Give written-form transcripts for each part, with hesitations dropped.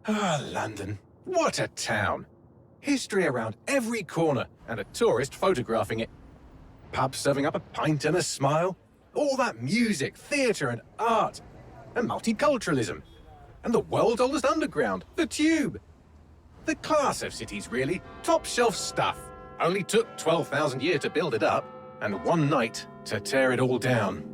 Ah, London. What a town. History around every corner, and a tourist photographing it. Pubs serving up a pint and a smile. All that music, theatre and art. And multiculturalism. And the world's oldest underground, the Tube. The class of cities, really. Top shelf stuff. Only took 12,000 years to build it up, and one night to tear it all down.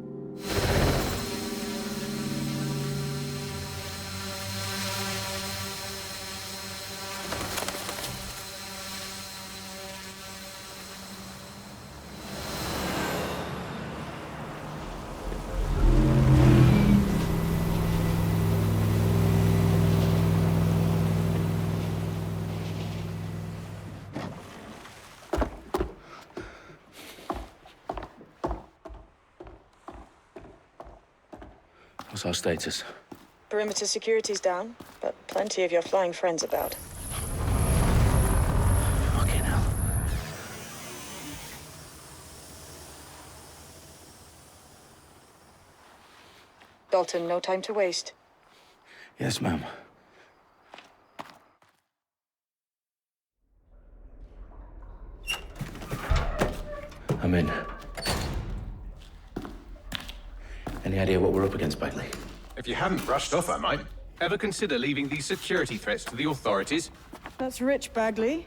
What's our status? Perimeter security's down, but plenty of your flying friends about. Fucking hell. Dalton, no time to waste. Yes, ma'am. I'm in. Any idea what we're up against, Bagley? If you hadn't brushed off, I might. Ever consider leaving these security threats to the authorities? That's rich, Bagley.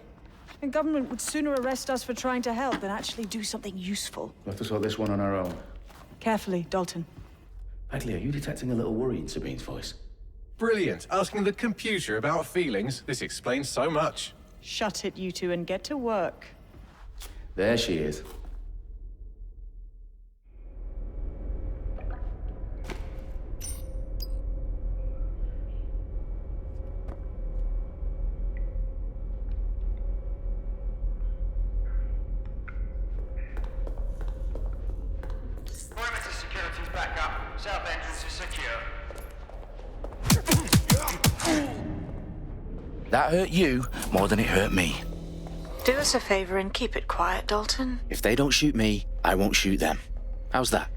The government would sooner arrest us for trying to help than actually do something useful. We'll have to sort this one on our own. Carefully, Dalton. Bagley, are you detecting a little worry in Sabine's voice? Brilliant. Asking the computer about feelings. This explains so much. Shut it, you two, and get to work. There she is. Perimeter security's back up. South entrance is secure. That hurt you more than it hurt me. Do us a favor and keep it quiet, Dalton. If they don't shoot me, I won't shoot them. How's that?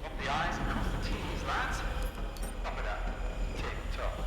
Up the I's and cross the T's, lads. Top of that. Tick-tock.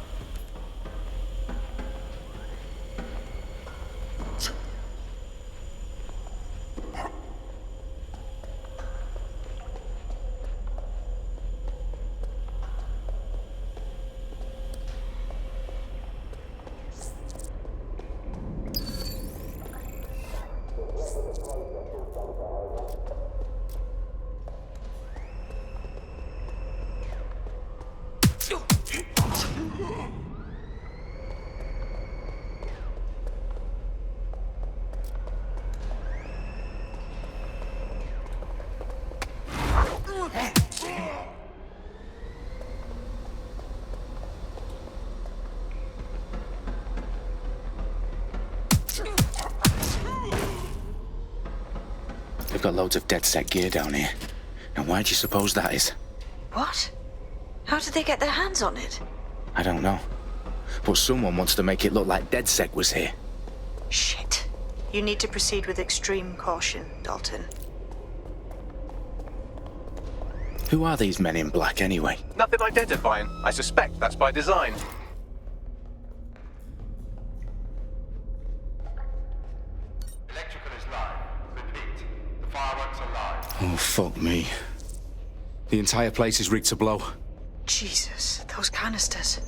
They've got loads of dead-set gear down here. Now, why do you suppose that is? What? How did they get their hands on it? I don't know. But someone wants to make it look like DedSec was here. Shit. You need to proceed with extreme caution, Dalton. Who are these men in black, anyway? Nothing identifying. I suspect that's by design. Electrical is live. Repeat. The fireworks are live. Oh, fuck me. The entire place is rigged to blow. Jesus, those canisters.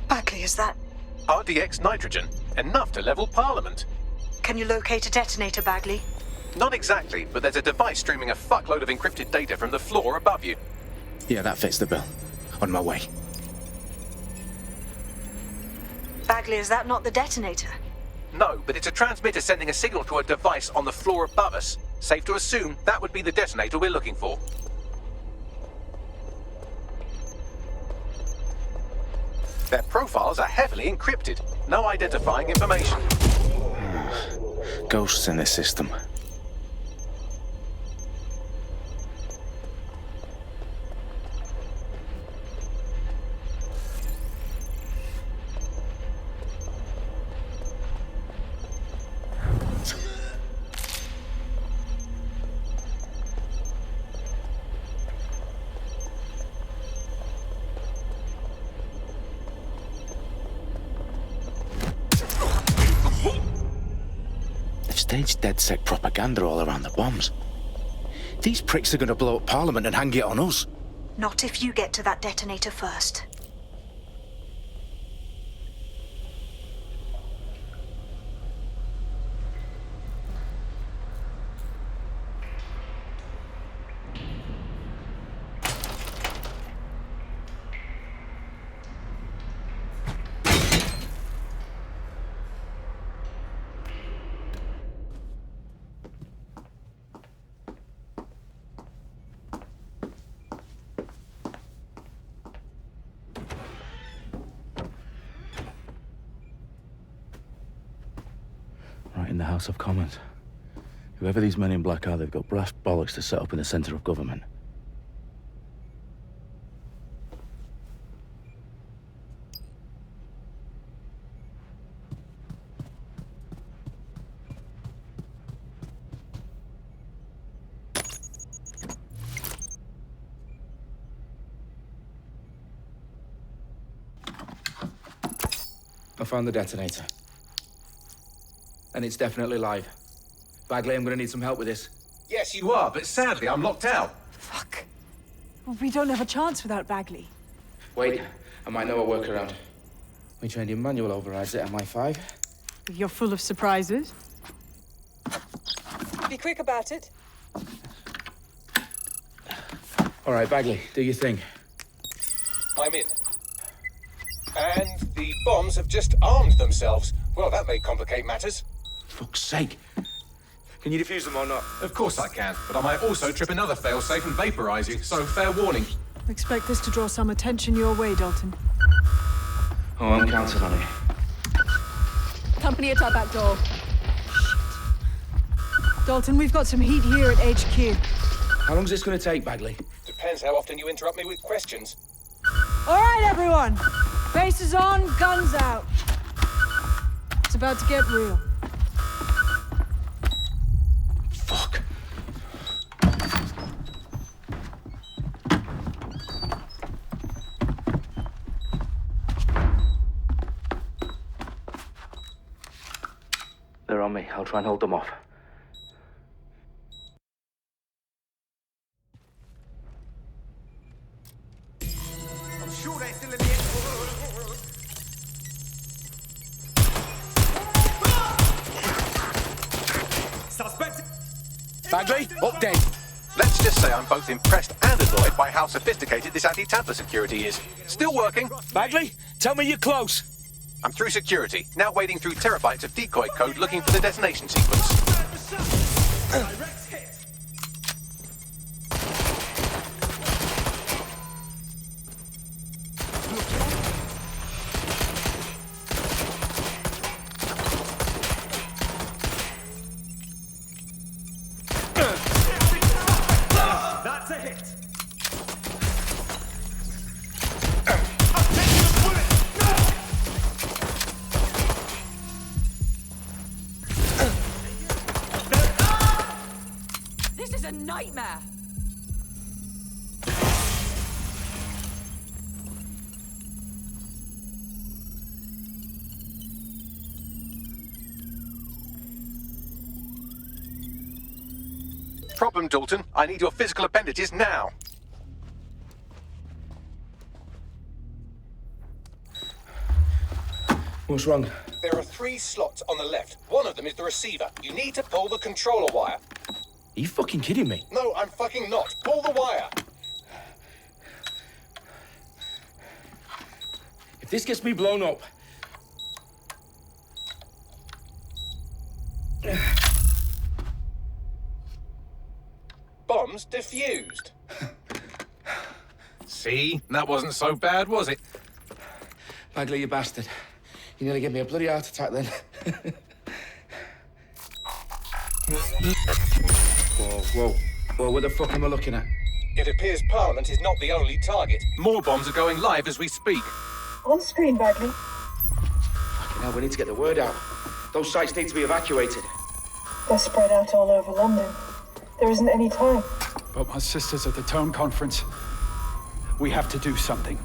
Bagley, is that... RDX nitrogen. Enough to level Parliament. Can you locate a detonator, Bagley? Not exactly, but there's a device streaming a fuckload of encrypted data from the floor above you. Yeah, that fits the bill. On my way. Bagley, is that not the detonator? No, but it's a transmitter sending a signal to a device on the floor above us. Safe to assume that would be the detonator we're looking for. Their profiles are heavily encrypted. No identifying information. Ghosts in this system. Stage DedSec propaganda all around the bombs. These pricks are gonna blow up Parliament and hang it on us. Not if you get to that detonator first. Right in the House of Commons. Whoever these men in black are, they've got brass bollocks to set up in the centre of government. I found the detonator. And it's definitely live. Bagley, I'm gonna need some help with this. Yes, you are, but sadly, I'm locked out. Fuck. We don't have a chance without Bagley. Wait, I might know a workaround. We trained in manual overrides at MI5. You're full of surprises. Be quick about it. All right, Bagley, do your thing. I'm in. And the bombs have just armed themselves. Well, that may complicate matters. Fuck's sake. Can you defuse them or not? Of course I can, but I might also trip another failsafe and vaporize you, so fair warning. Expect this to draw some attention your way, Dalton. Oh, I'm counting on it. Company at our back door. Shit. Dalton, we've got some heat here at HQ. How long's this gonna take, Bagley? Depends how often you interrupt me with questions. All right, everyone. Faces on, guns out. It's about to get real. Fuck. They're on me. I'll try and hold them off. I'm sure they're still in the Suspect! Bagley, update. Let's just say I'm both impressed and annoyed by how sophisticated this anti-tamper security is. Still working. Bagley, tell me you're close. I'm through security, now wading through terabytes of decoy code looking for the detonation sequence. Direct hit! That's a hit! I'm taking a bullet! This is a nightmare. Problem, Dalton. I need your physical appendages now. What's wrong? There are 3 slots on the left. One of them is the receiver. You need to pull the controller wire. Are you fucking kidding me? No, I'm fucking not. Pull the wire. If this gets me blown up... Bombs defused. See? That wasn't so bad, was it? Bagley, you bastard. You nearly gave me a bloody heart attack then. Whoa. What the fuck am I looking at? It appears Parliament is not the only target. More bombs are going live as we speak. On screen, Bagley. Fucking hell, we need to get the word out. Those sites need to be evacuated. They're spread out all over London. There isn't any time. But my sister's at the town conference. We have to do something.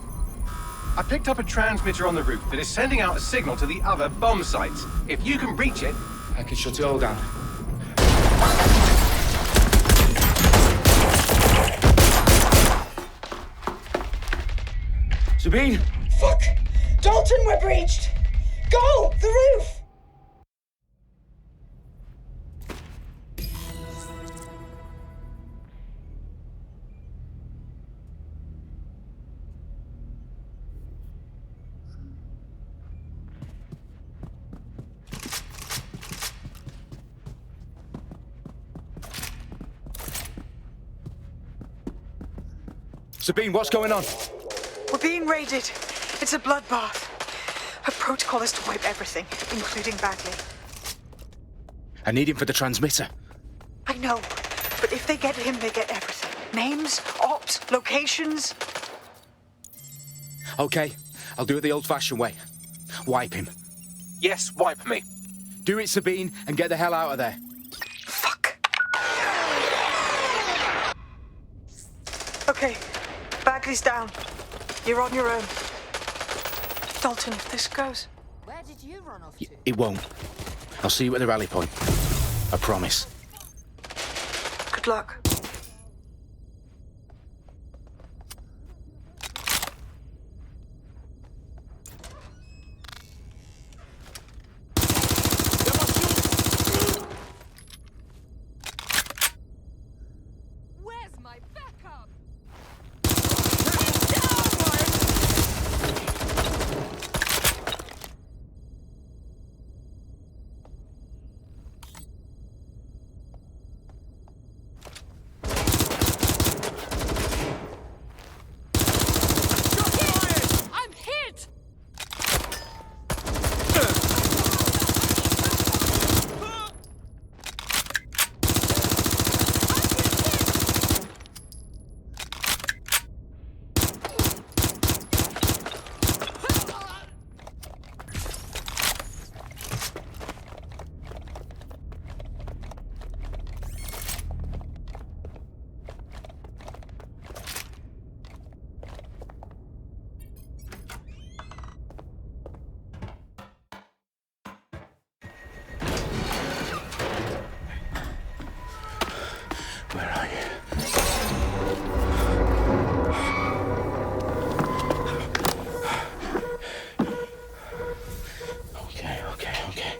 I picked up a transmitter on the roof that is sending out a signal to the other bomb sites. If you can reach it... I can shut it all down. Sabine! Fuck! Dalton, we're breached! Go! The roof! Sabine, what's going on? We're being raided. It's a bloodbath. Her protocol is to wipe everything, including Bagley. I need him for the transmitter. I know, but if they get him, they get everything. Names, ops, locations. Okay, I'll do it the old-fashioned way. Wipe him. Yes, wipe me. Do it, Sabine, and get the hell out of there. Fuck. Okay, Bagley's down. You're on your own. Dalton, if this goes... Where did you run off to? It won't. I'll see you at the rally point. I promise. Good luck. Where's my backup? I'm hit! Where are you? Okay.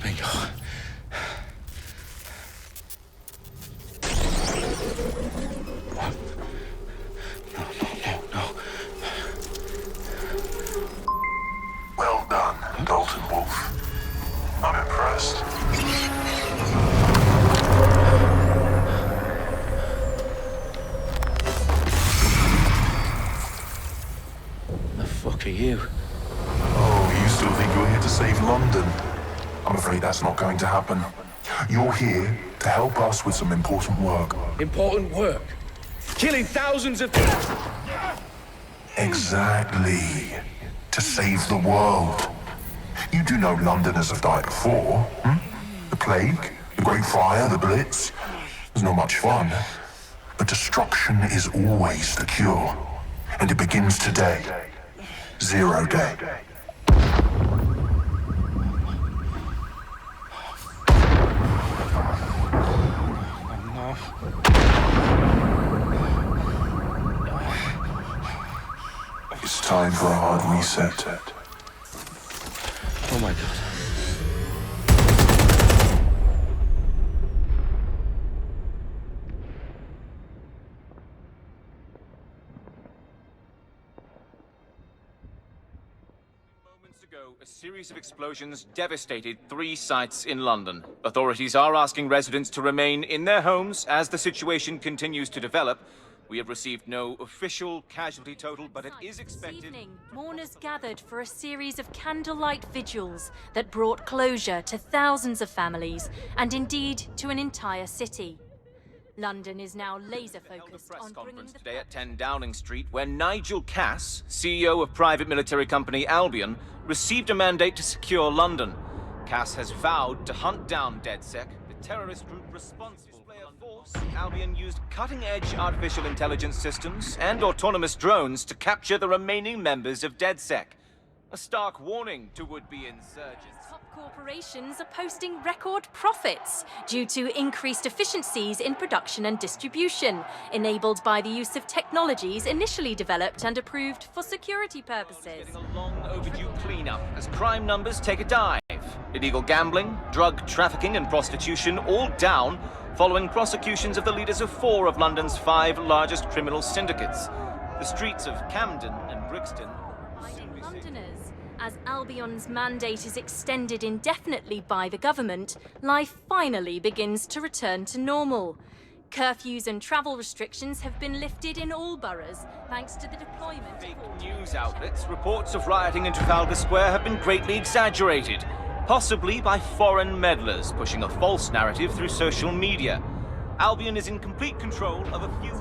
Bingo. What? No. Well done, Dalton Wolfe. I'm impressed. The fuck are you? Oh, you still think you're here to save London? I'm afraid that's not going to happen. You're here to help us with some important work. Important work. Killing thousands of... Exactly. To save the world. You do know Londoners have died before, hmm? The plague, the Great Fire, the Blitz. It's not much fun. But destruction is always the cure. And it begins today. 0 day. It's time for a hard reset. Oh my god. Moments ago, a series of explosions devastated 3 sites in London. Authorities are asking residents to remain in their homes as the situation continues to develop. We have received no official casualty total, but it is expected... This evening, mourners gathered for a series of candlelight vigils that brought closure to thousands of families, and indeed to an entire city. London is now laser-focused on bringing the... today at 10 Downing Street, where Nigel Cass, CEO of private military company Albion, received a mandate to secure London. Cass has vowed to hunt down DedSec, the terrorist group responsible for force, Albion used cutting-edge artificial intelligence systems and autonomous drones to capture the remaining members of DedSec. A stark warning to would-be insurgents. Top corporations are posting record profits due to increased efficiencies in production and distribution, enabled by the use of technologies initially developed and approved for security purposes. Getting a long overdue cleanup as crime numbers take a dive. Illegal gambling, drug trafficking and prostitution all down following prosecutions of the leaders of 4 of London's 5 largest criminal syndicates. The streets of Camden and Brixton Londoners. As Albion's mandate is extended indefinitely by the government, life finally begins to return to normal. Curfews and travel restrictions have been lifted in all boroughs, thanks to the deployment fake news outlets. Reports of rioting in Trafalgar Square have been greatly exaggerated, possibly by foreign meddlers pushing a false narrative through social media. Albion is in complete control of a few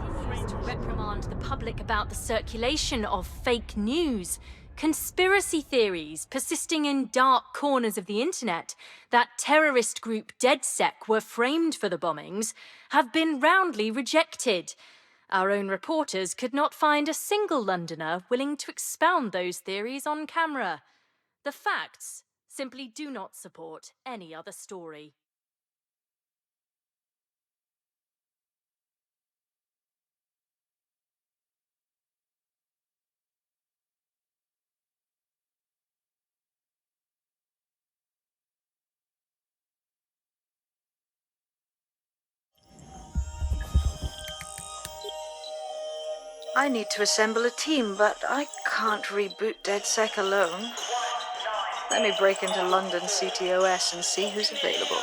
to reprimand the public about the circulation of fake news. Conspiracy theories persisting in dark corners of the internet that terrorist group DedSec were framed for the bombings have been roundly rejected. Our own reporters could not find a single Londoner willing to expound those theories on camera. The facts simply do not support any other story. I need to assemble a team, but I can't reboot DedSec alone. Let me break into London CTOS and see who's available.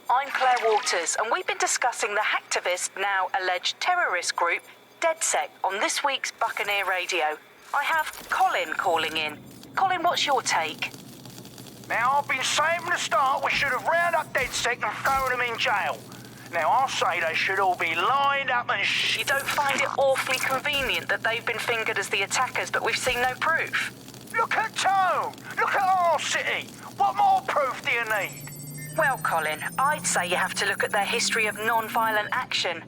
I'm Claire Waters, and we've been discussing the hacktivist, now alleged terrorist group, DedSec, on this week's Buccaneer Radio. I have Colin calling in. Colin, what's your take? Now, I've been saying from the start we should have rounded up DedSec and thrown them in jail. Now, I'll say they should all be lined up and You don't find it awfully convenient that they've been fingered as the attackers, but we've seen no proof? Look at Tone! Look at our city! What more proof do you need? Well, Colin, I'd say you have to look at their history of non-violent action.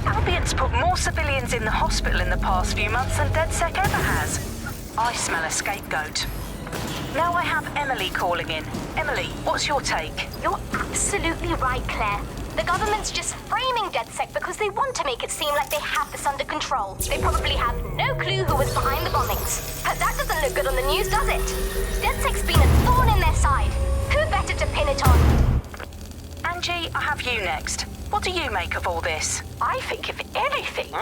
Albion's put more civilians in the hospital in the past few months than DedSec ever has. I smell a scapegoat. Now I have Emily calling in. Emily, what's your take? You're absolutely right, Claire. The government's just framing DedSec because they want to make it seem like they have this under control. They probably have no clue who was behind the bombings. But that doesn't look good on the news, does it? DedSec's been a thorn in their side. Who better to pin it on? Angie, I have you next. What do you make of all this? I think, if anything,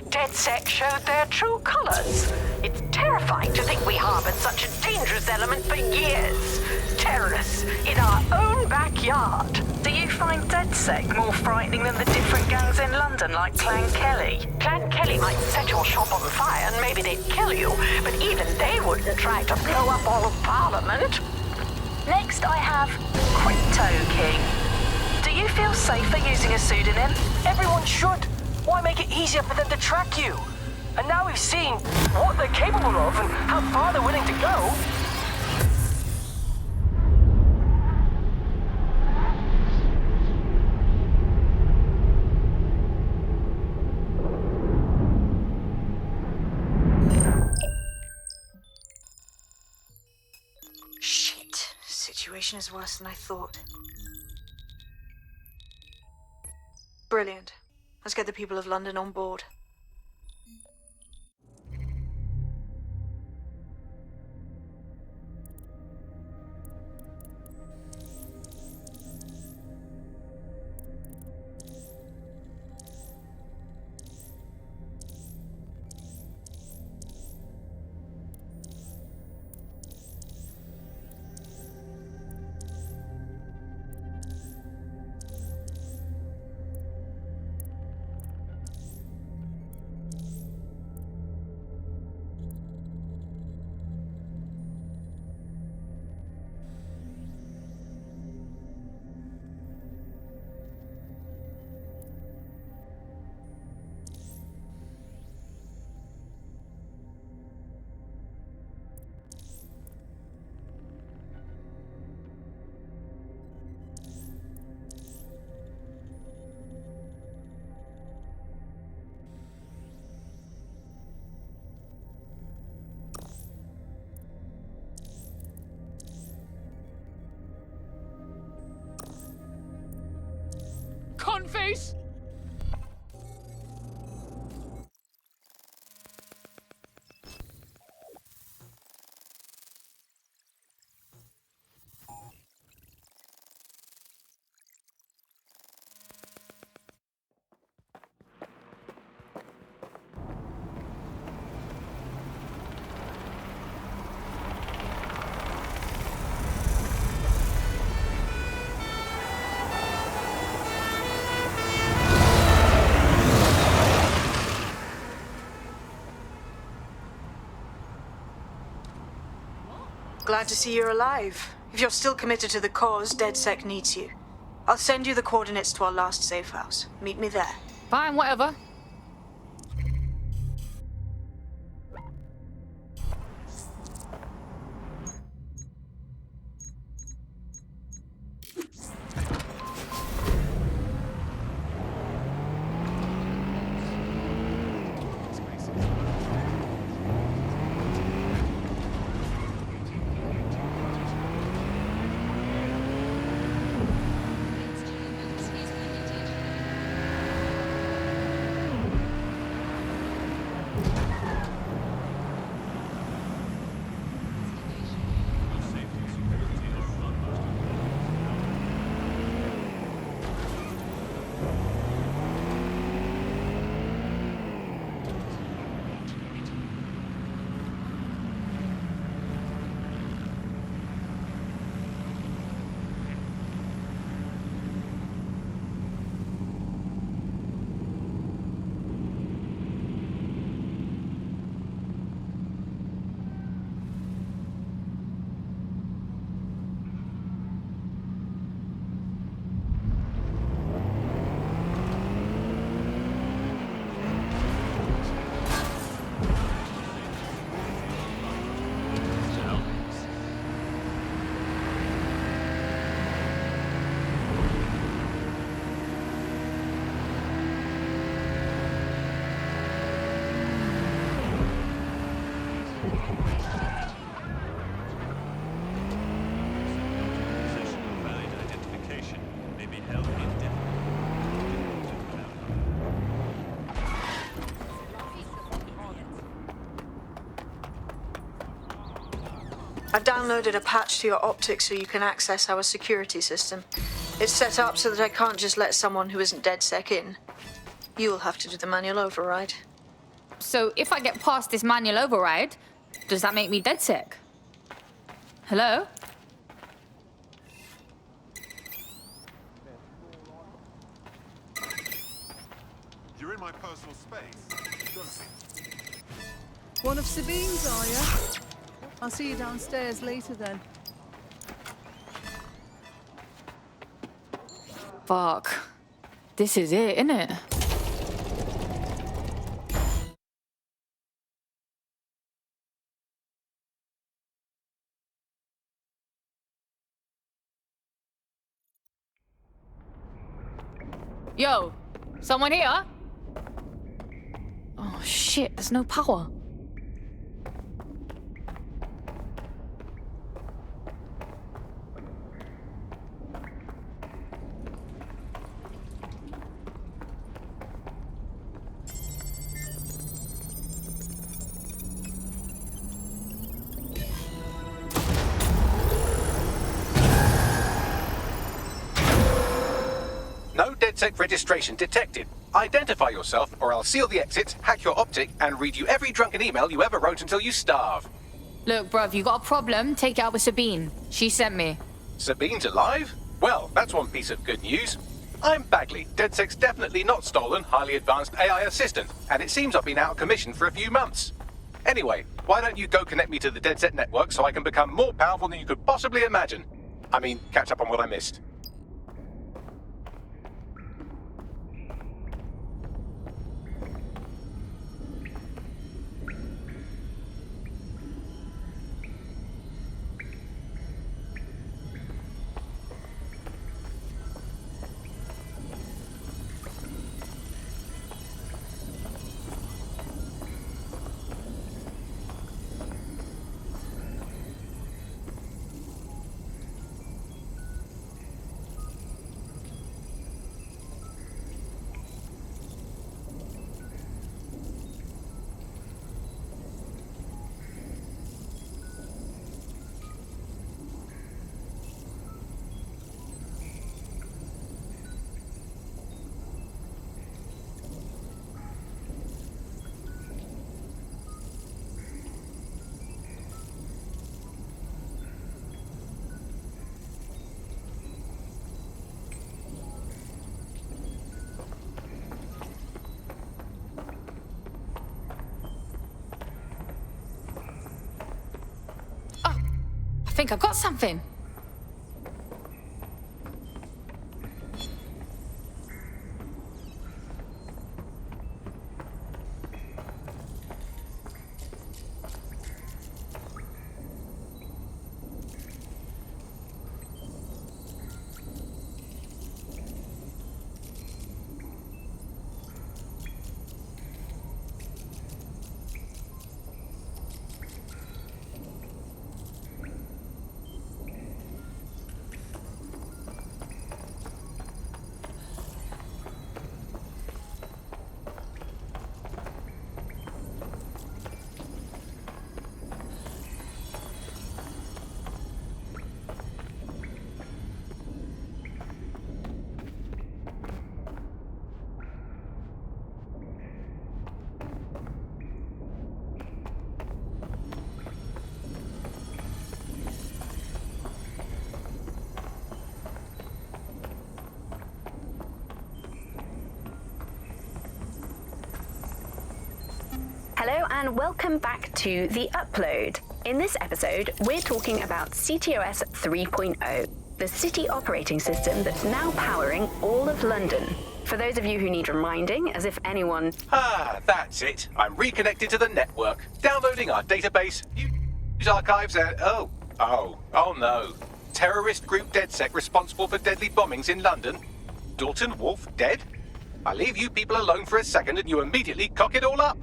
DedSec showed their true colors. It's terrifying to think we harbored such a dangerous element for years. Terrorists in our own backyard. Do you find DedSec more frightening than the different gangs in London, like Clan Kelley? Clan Kelley might set your shop on fire and maybe they'd kill you, but even they wouldn't try to blow up all of Parliament. Next, I have Crypto King. Do you feel safer using a pseudonym? Everyone should. Why make it easier for them to track you? And now we've seen what they're capable of and how far they're willing to go. Shit. Situation is worse than I thought. Brilliant. Let's get the people of London on board. cunt face! Glad to see you're alive. If you're still committed to the cause, DedSec needs you. I'll send you the coordinates to our last safe house. Meet me there. Fine, whatever. I've downloaded a patch to your optics so you can access our security system. It's set up so that I can't just let someone who isn't DedSec in. You'll have to do the manual override. So if I get past this manual override, does that make me DedSec? Hello? You're in my personal space. Don't be. One of Sabine's, are you? I'll see you downstairs later then. Fuck. This is it, innit? Yo, someone here? Oh shit, there's no power. No DedSec registration detected. Identify yourself, or I'll seal the exits, hack your optic, and read you every drunken email you ever wrote until you starve. Look, bruv, you got a problem? Take it out with Sabine. She sent me. Sabine's alive? Well, that's one piece of good news. I'm Bagley, DedSec's definitely not stolen, highly advanced AI assistant, and it seems I've been out of commission for a few months. Anyway, why don't you go connect me to the DedSec network so I can become more powerful than you could possibly imagine? I mean, catch up on what I missed. think I've got something. Hello and welcome back to The Upload. In this episode, we're talking about CTOS 3.0, the city operating system that's now powering all of London. For those of you who need reminding, as if anyone... Ah, that's it. I'm reconnected to the network, downloading our database, news archives, and... Oh no. Terrorist group DedSec responsible for deadly bombings in London. Dalton, Wolfe, dead? I leave you people alone for a second and you immediately cock it all up.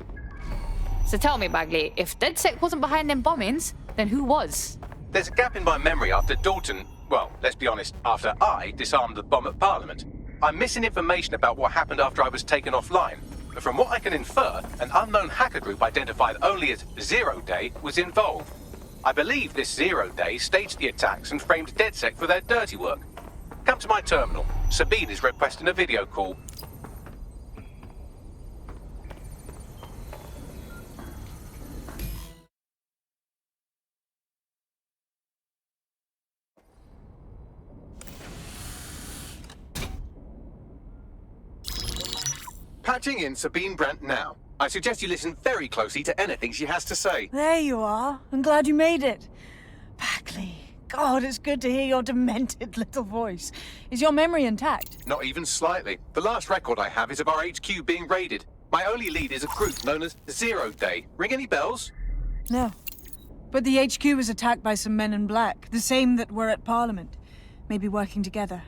So tell me, Bagley, if DedSec wasn't behind them bombings, then who was? There's a gap in my memory after Dalton... Well, let's be honest, after I disarmed the bomb at Parliament. I'm missing information about what happened after I was taken offline. But from what I can infer, an unknown hacker group identified only as Zero Day was involved. I believe this Zero Day staged the attacks and framed DedSec for their dirty work. Come to my terminal. Sabine is requesting a video call. Patching in Sabine Brandt now. I suggest you listen very closely to anything she has to say. There you are. I'm glad you made it. Bagley, God, it's good to hear your demented little voice. Is your memory intact? Not even slightly. The last record I have is of our HQ being raided. My only lead is a group known as Zero Day. Ring any bells? No. But the HQ was attacked by some men in black, the same that were at Parliament. Maybe working together.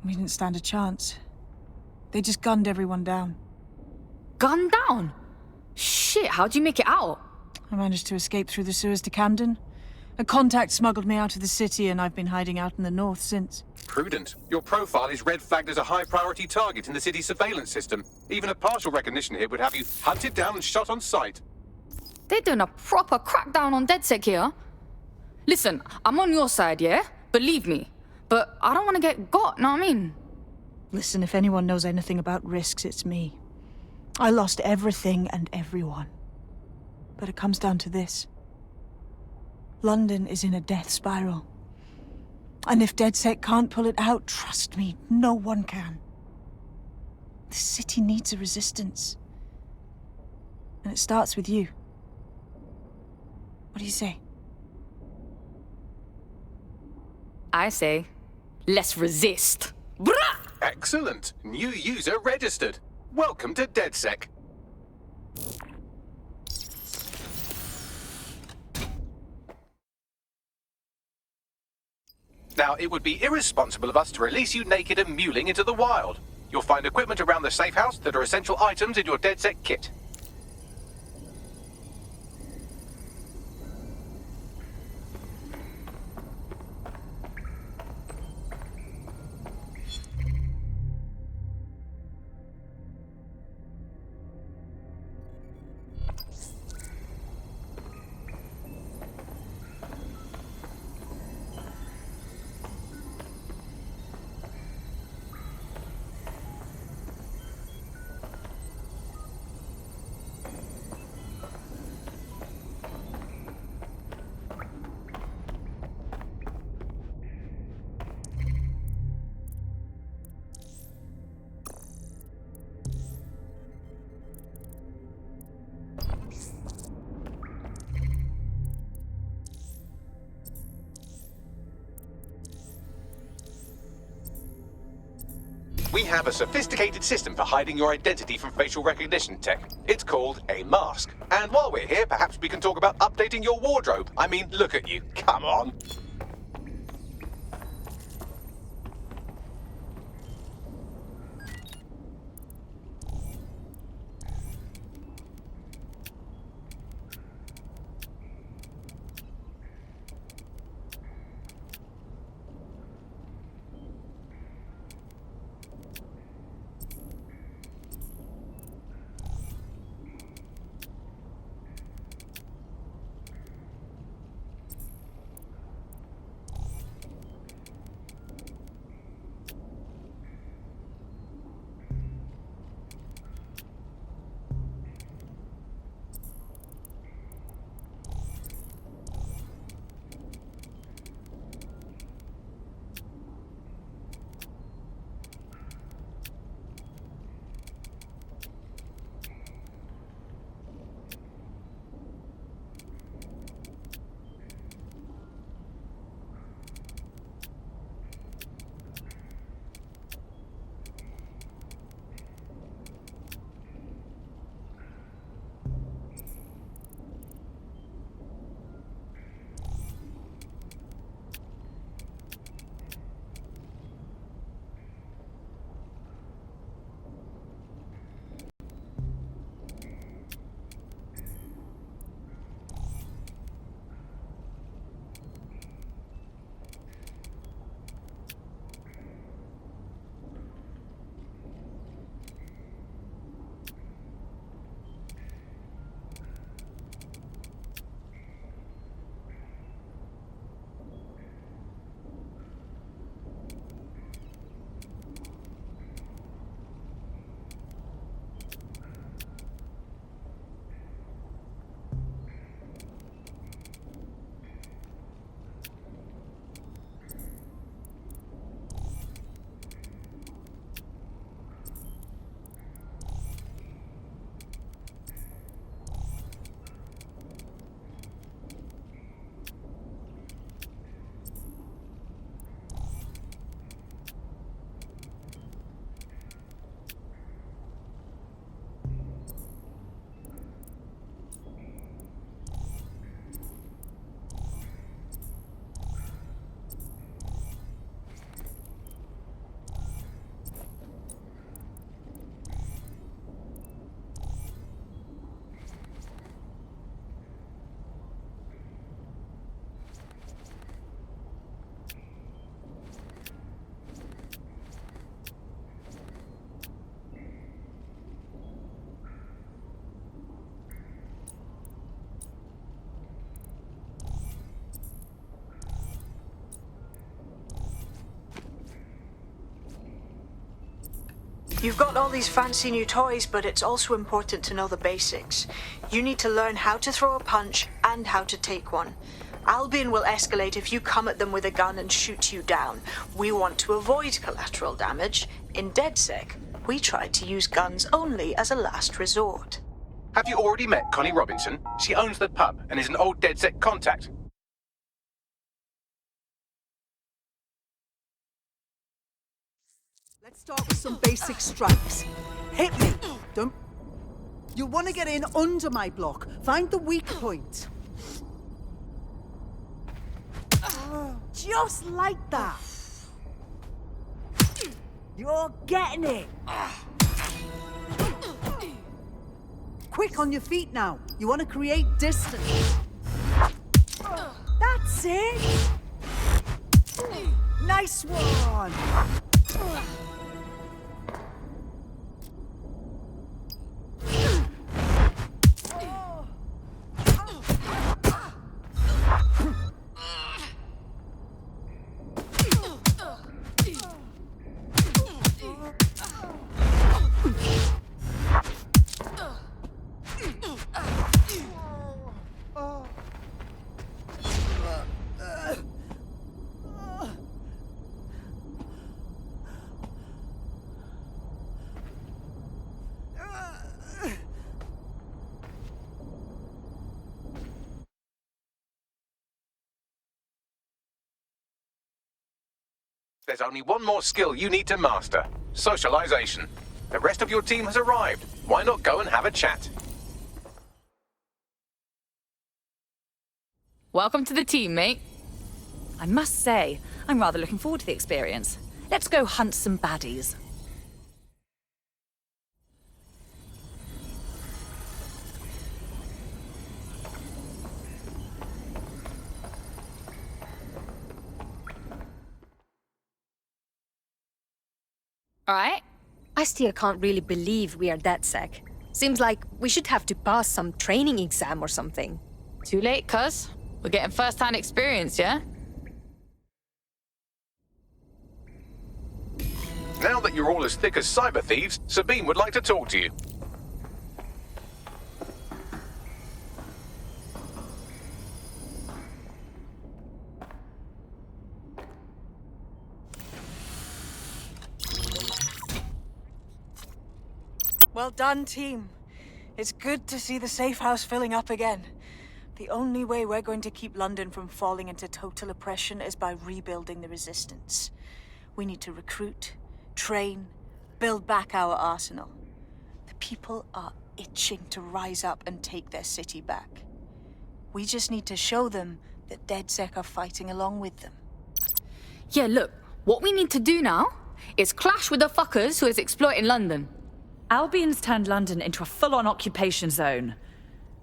We didn't stand a chance. They just gunned everyone down. Gunned down? Shit, how'd you make it out? I managed to escape through the sewers to Camden. A contact smuggled me out of the city and I've been hiding out in the north since. Prudent. Your profile is red flagged as a high-priority target in the city's surveillance system. Even a partial recognition here would have you hunted down and shot on sight. They're doing a proper crackdown on DedSec here. Listen, I'm on your side, yeah? Believe me. But I don't want to get got, know what I mean? Listen, if anyone knows anything about risks, it's me. I lost everything and everyone. But it comes down to this. London is in a death spiral. And if DedSec can't pull it out, trust me, no one can. The city needs a resistance. And it starts with you. What do you say? I say, let's resist. Brah! Excellent. New user registered. Welcome to DedSec. Now, it would be irresponsible of us to release you naked and mewling into the wild. You'll find equipment around the safe house that are essential items in your DedSec kit. We have a sophisticated system for hiding your identity from facial recognition tech. It's called a mask. And while we're here, perhaps we can talk about updating your wardrobe. I mean, look at you. Come on. You've got all these fancy new toys, but it's also important to know the basics. You need to learn how to throw a punch and how to take one. Albion will escalate if you come at them with a gun and shoot you down. We want to avoid collateral damage. In DedSec, we try to use guns only as a last resort. Have you already met Connie Robinson? She owns the pub and is an old DedSec contact. Let's start with some basic strikes. Hit me. Don't... You want to get in under my block. Find the weak point. Just like that. You're getting it. Quick on your feet now. You want to create distance. That's it. Nice one. There's only one more skill you need to master. Socialization. The rest of your team has arrived. Why not go and have a chat? Welcome to the team, mate. I must say, I'm rather looking forward to the experience. Let's go hunt some baddies. All right. I still can't really believe we are DedSec. Seems like we should have to pass some training exam or something. Too late, cuz. We're getting first-hand experience, yeah? Now that you're all as thick as cyber thieves, Sabine would like to talk to you. Well done, team. It's good to see the safe house filling up again. The only way we're going to keep London from falling into total oppression is by rebuilding the resistance. We need to recruit, train, build back our arsenal. The people are itching to rise up and take their city back. We just need to show them that DedSec are fighting along with them. Yeah, look, what we need to do now is clash with the fuckers who is exploiting London. Albion's turned London into a full-on occupation zone.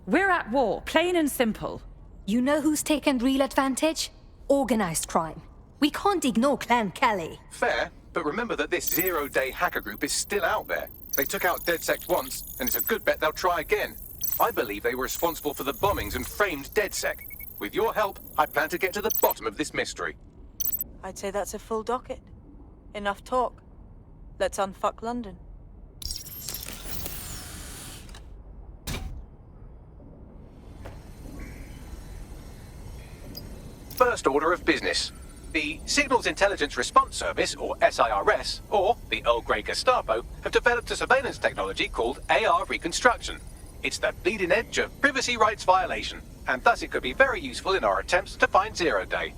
We're at war, plain and simple. You know who's taken real advantage? Organized crime. We can't ignore Clan Kelley. Fair, but remember that this zero-day hacker group is still out there. They took out DedSec once, and it's a good bet they'll try again. I believe they were responsible for the bombings and framed DedSec. With your help, I plan to get to the bottom of this mystery. I'd say that's a full docket. Enough talk. Let's unfuck London. First order of business. The Signals Intelligence Response Service, or SIRS, or the Earl Grey Gestapo, have developed a surveillance technology called AR Reconstruction. It's the bleeding edge of privacy rights violation, and thus it could be very useful in our attempts to find Zero Day.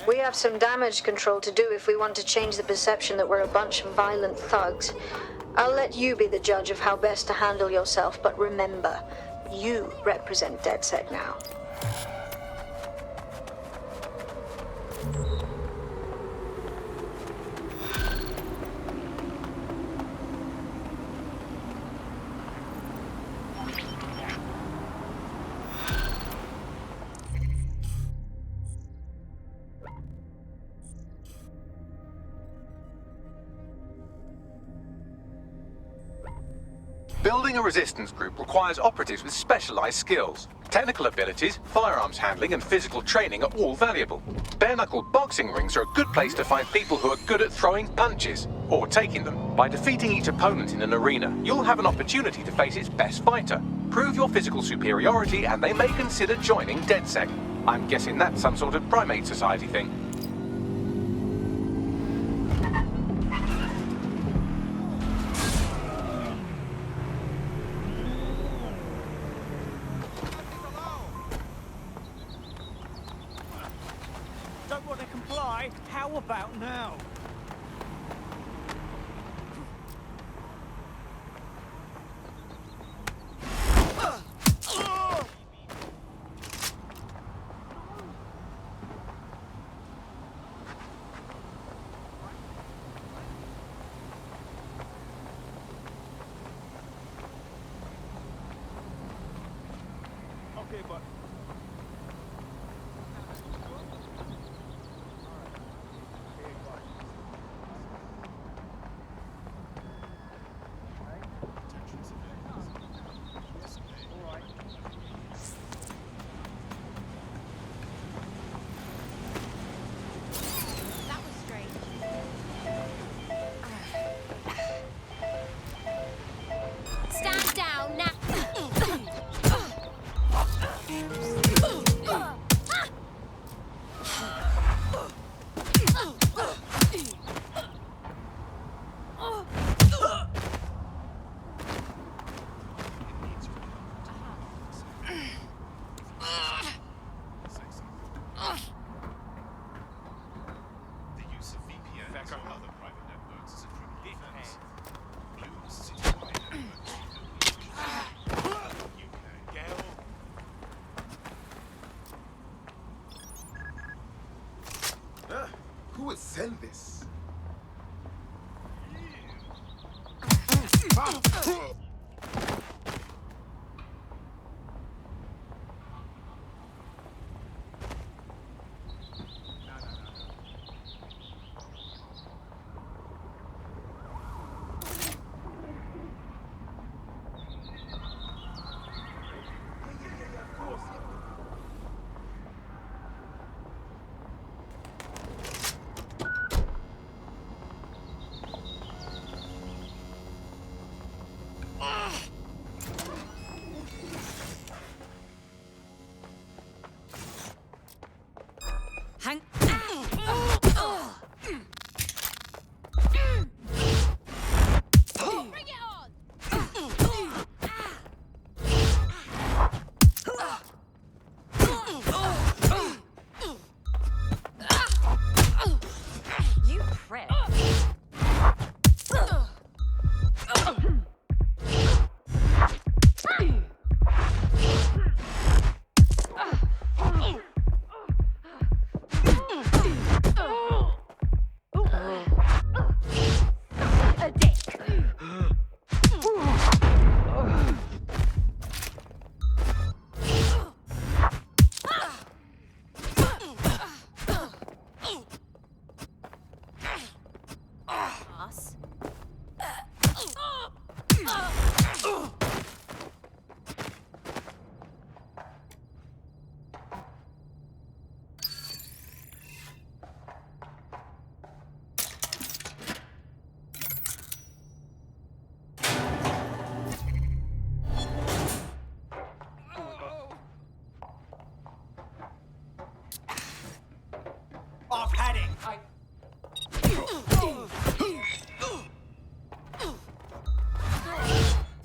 We have some damage control to do if we want to change the perception that we're a bunch of violent thugs. I'll let you be the judge of how best to handle yourself, but remember, you represent DedSec now. Building a resistance group requires operatives with specialized skills. Technical abilities, firearms handling, and physical training are all valuable. Bare-knuckle boxing rings are a good place to find people who are good at throwing punches, or taking them. By defeating each opponent in an arena, you'll have an opportunity to face its best fighter. Prove your physical superiority, and they may consider joining DedSec. I'm guessing that's some sort of primate society thing. How about now? Okay, but Who would send this? Hang. Bring it on! You prick. A dick. Ass. Off heading.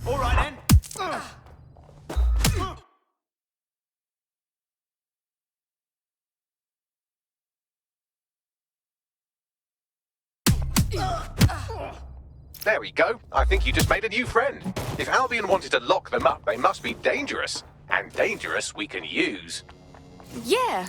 All right then. There we go. I think you just made a new friend. If Albion wanted to lock them up, they must be dangerous. And dangerous we can use. Yeah.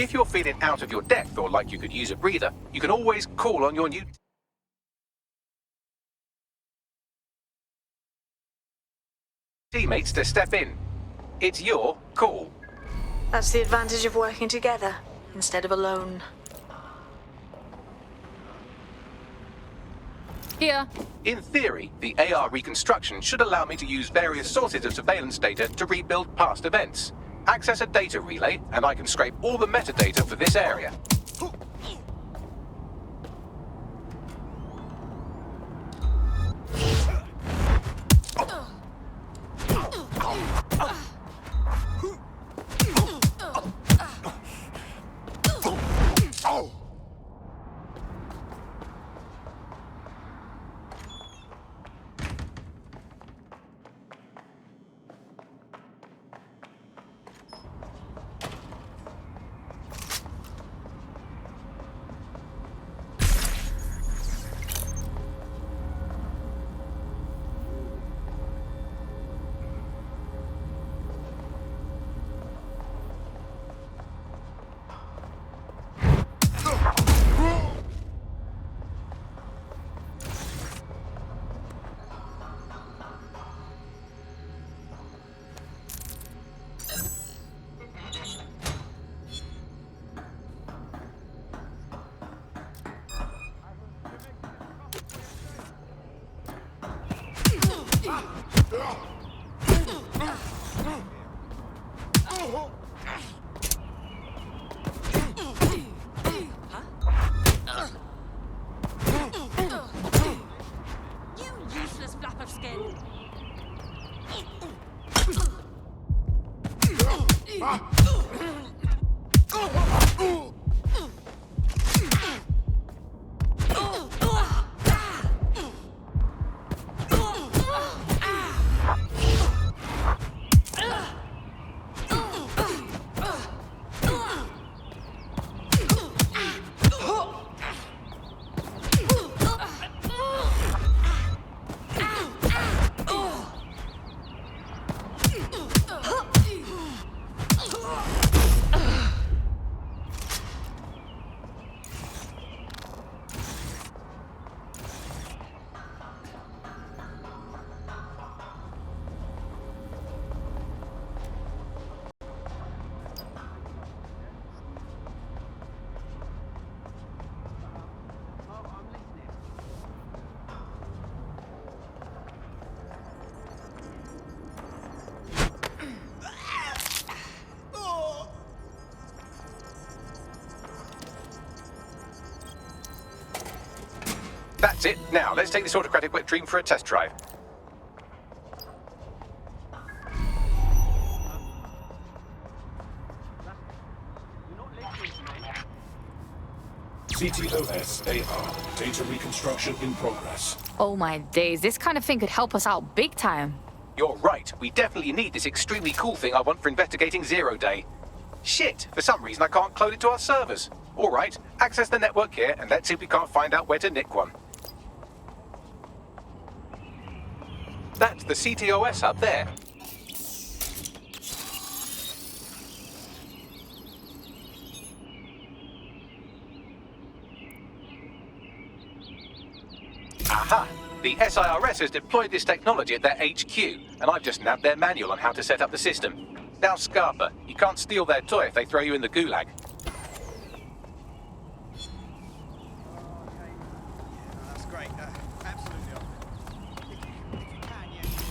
If you're feeling out of your depth or like you could use a breather, you can always call on your new teammates to step in. It's your call. That's the advantage of working together instead of alone. Here. In theory, the AR reconstruction should allow me to use various sources of surveillance data to rebuild past events. Access a data relay, and I can scrape all the metadata for this area. That's it. Now, let's take this autocratic wet dream for a test drive. CTOS AR. Data reconstruction in progress. Oh my days, this kind of thing could help us out big time. You're right. We definitely need this extremely cool thing I want for investigating Zero Day. Shit, for some reason I can't clone it to our servers. All right, access the network here and let's see if we can't find out where to nick one. That's the CTOS up there. Aha! The SIRS has deployed this technology at their HQ, and I've just nabbed their manual on how to set up the system. Now, Scarpa, you can't steal their toy if they throw you in the gulag.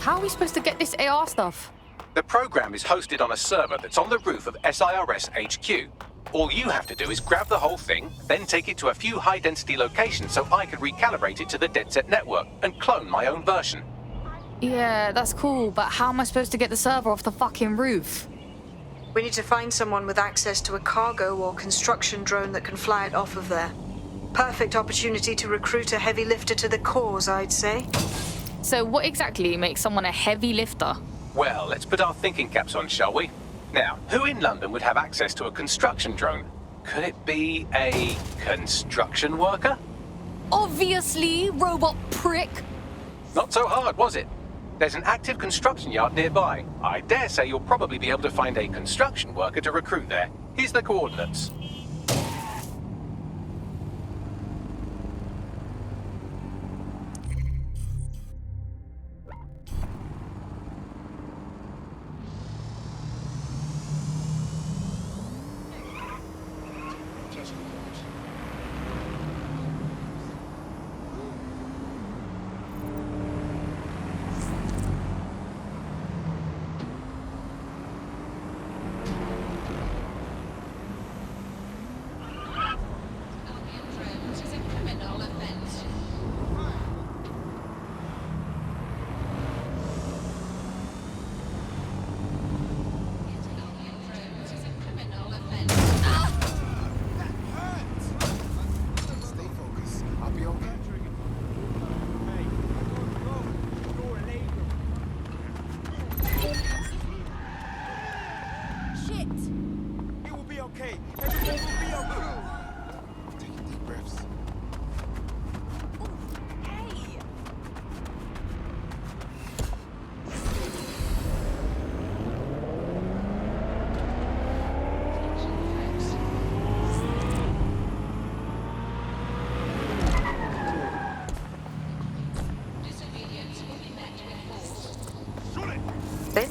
How are we supposed to get this AR stuff? The program is hosted on a server that's on the roof of SIRS HQ. All you have to do is grab the whole thing, then take it to a few high-density locations so I can recalibrate it to the DedSec network and clone my own version. Yeah, that's cool, but how am I supposed to get the server off the fucking roof? We need to find someone with access to a cargo or construction drone that can fly it off of there. Perfect opportunity to recruit a heavy lifter to the cause, I'd say. So what exactly makes someone a heavy lifter? Well, let's put our thinking caps on, shall we? Now, who in London would have access to a construction drone? Could it be a construction worker? Obviously, robot prick. Not so hard, was it? There's an active construction yard nearby. I dare say you'll probably be able to find a construction worker to recruit there. Here's the coordinates.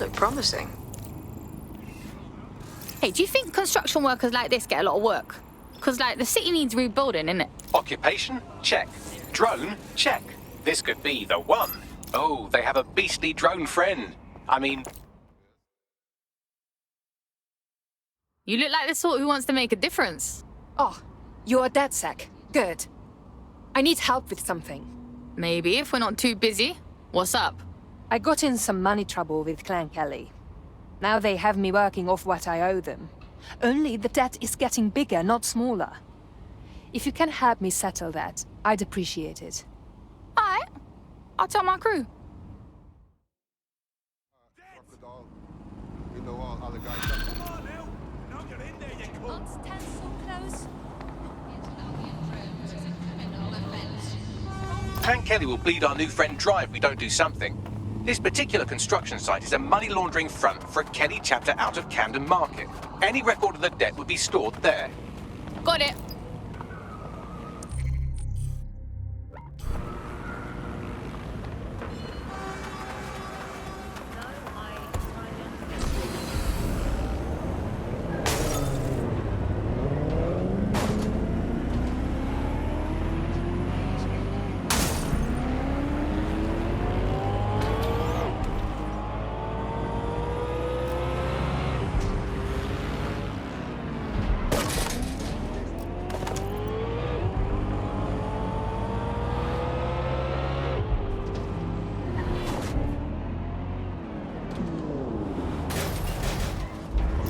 look promising. Hey, do you think construction workers like this get a lot of work? Because, like, the city needs rebuilding, innit? Occupation? Check. Drone? Check. This could be the one. Oh, they have a beastly drone friend. I mean... You look like the sort who wants to make a difference. Oh, you're a DedSec. Good. I need help with something. Maybe, if we're not too busy. What's up? I got in some money trouble with Clan Kelley. Now they have me working off what I owe them. Only the debt is getting bigger, not smaller. If you can help me settle that, I'd appreciate it. Alright. I'll tell my crew. Clan Kelley will bleed our new friend dry if we don't do something. This particular construction site is a money laundering front for a Kelley chapter out of Camden Market. Any record of the debt would be stored there. Got it.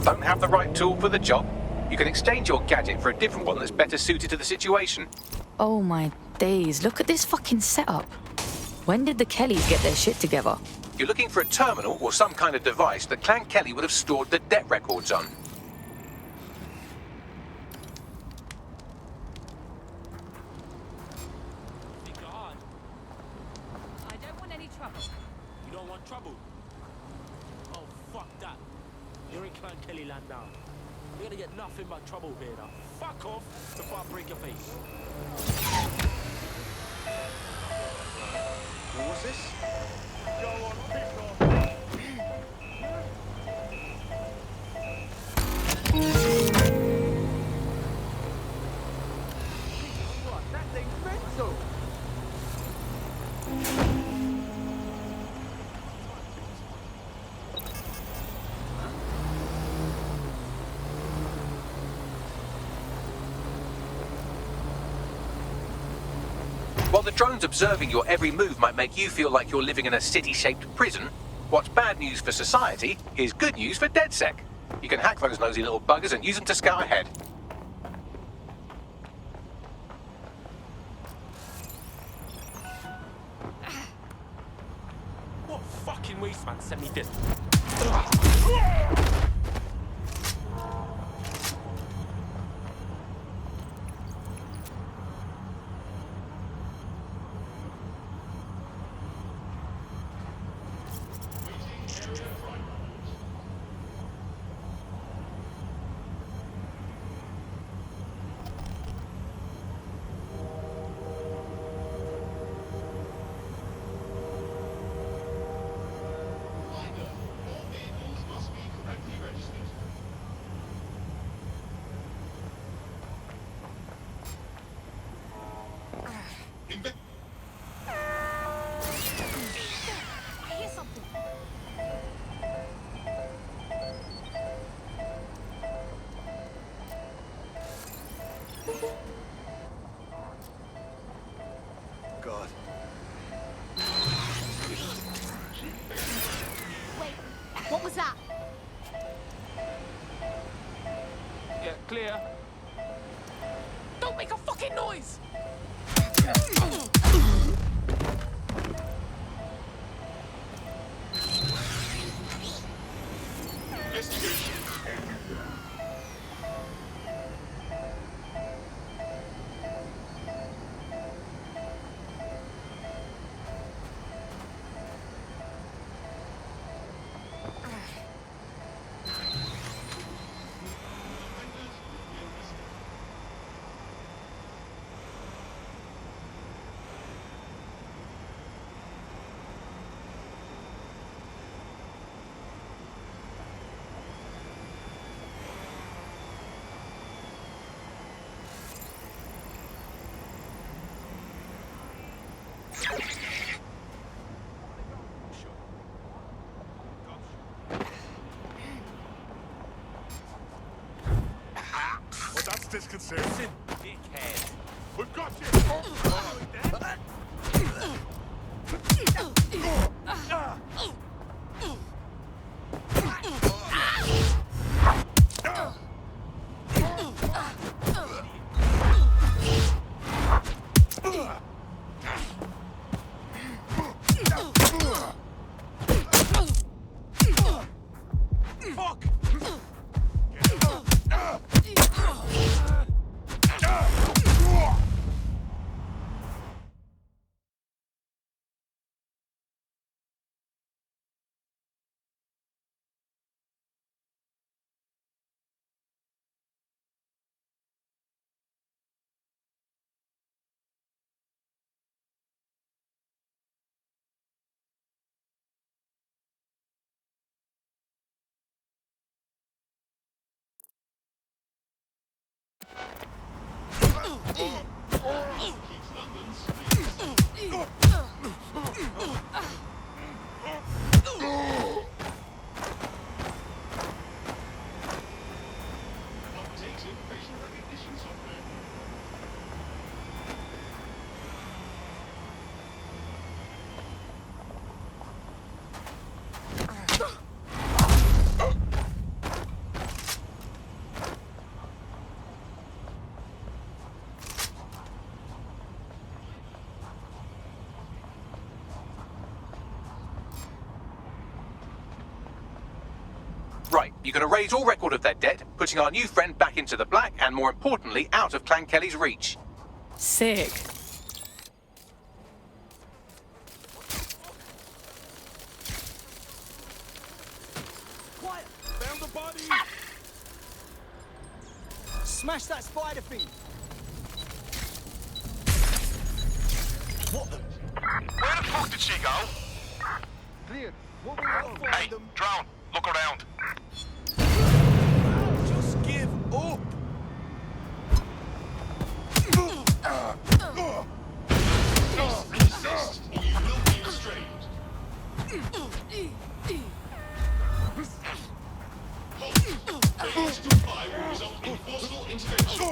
Don't have the right tool for the job? You can exchange your gadget for a different one that's better suited to the situation. Oh my days, look at this fucking setup. When did the Kelleys get their shit together? You're looking for a terminal or some kind of device that Clan Kelley would have stored the debt records on. I don't want any trouble. You don't want trouble? Oh, fuck that. You're in Clan Kelley land now. You're gonna get nothing but trouble here now. Fuck off before I break your face. What was this? Go on, piss off. What? That thing's mental. While the drones observing your every move might make you feel like you're living in a city-shaped prison, what's bad news for society is good news for DedSec. You can hack those nosy little buggers and use them to scout ahead. What fucking waste man sent me this? disconcerting. Listen, dickhead. We've got you! Fuck! Right, you're going to raise all record of their debt, putting our new friend back into the black, and more importantly, out of Clan Kelley's reach. Sick. Quiet! Found the body! Smash that spider thing! What the? Where the fuck did she go? Clear. Hey, drone, look around. Just give up! Resist, or you will be restrained. Failure to comply will result in forcible intervention.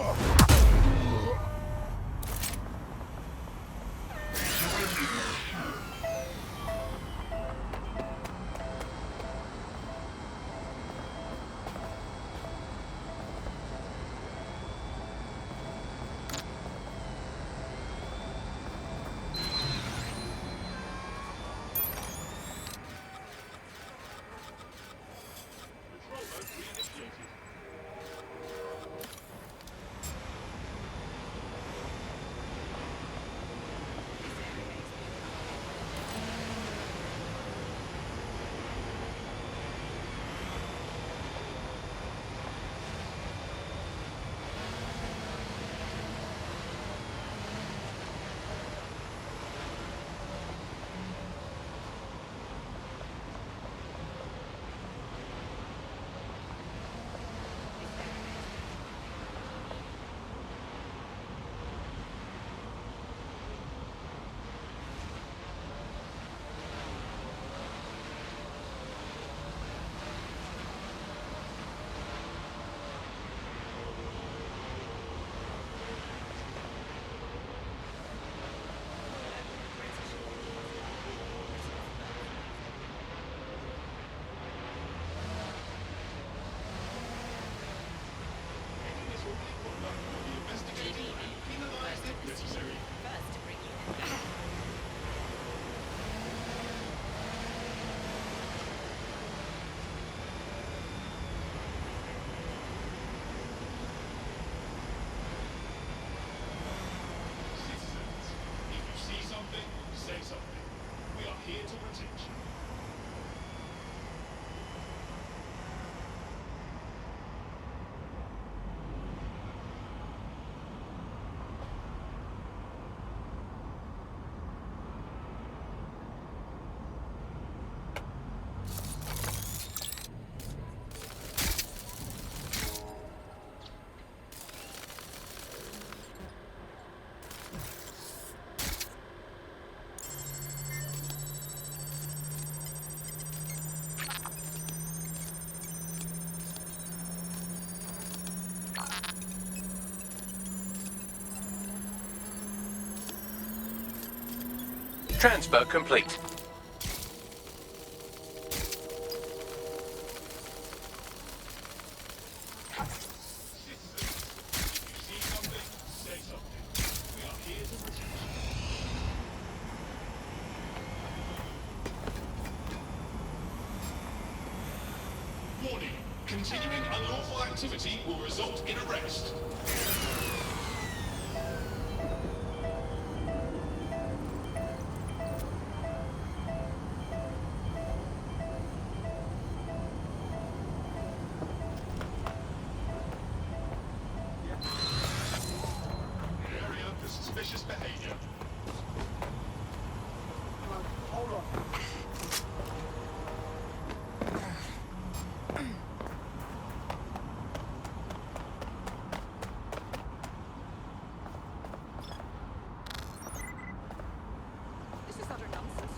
Transfer complete. Warning. Continuing unlawful activity will result in arrest. Area for suspicious behavior. Hold on. This is utter nonsense.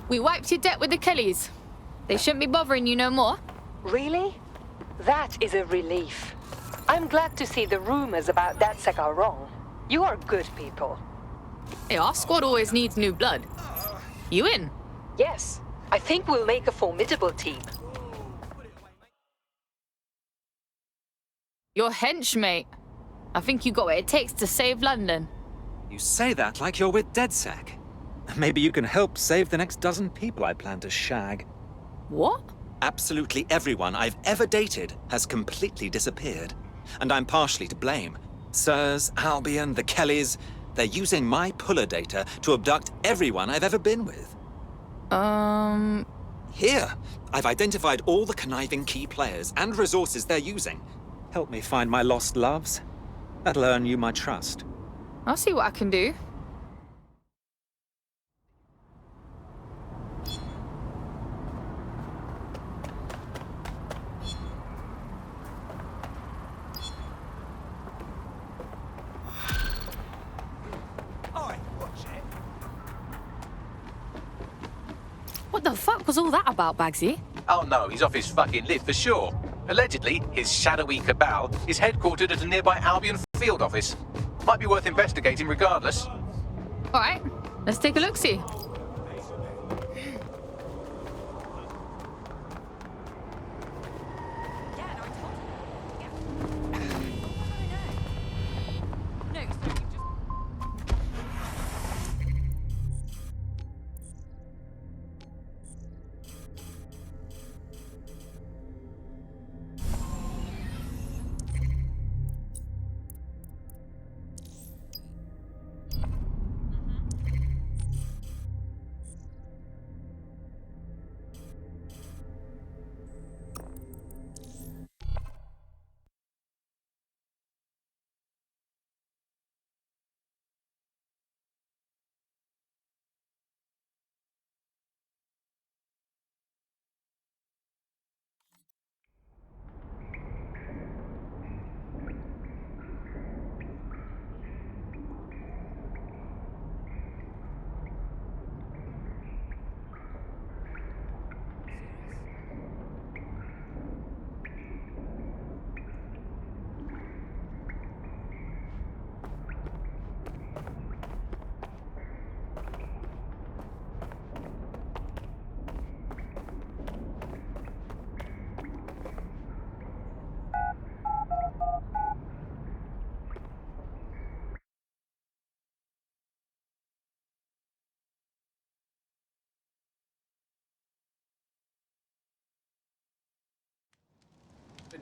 We wiped your debt with the Kelleys. They shouldn't be bothering you no more. Really? That is a relief. I'm glad to see the rumors about DedSec are wrong. You are good people. Hey, our squad always needs new blood. You in? Yes, I think we'll make a formidable team. You're hench, mate. I think you got what it takes to save London. You say that like you're with DedSec. Maybe you can help save the next dozen people I plan to shag. What? Absolutely everyone I've ever dated has completely disappeared. And I'm partially to blame. Sirs, Albion, the Kelleys, they're using my puller data to abduct everyone I've ever been with. Here, I've identified all the conniving key players and resources they're using. Help me find my lost loves. That'll earn you my trust. I'll see what I can do. What the fuck was all that about, Bagsy? Oh no, he's off his fucking lid for sure. Allegedly, his shadowy cabal is headquartered at a nearby Albion field office. Might be worth investigating regardless. All right, let's take a look-see.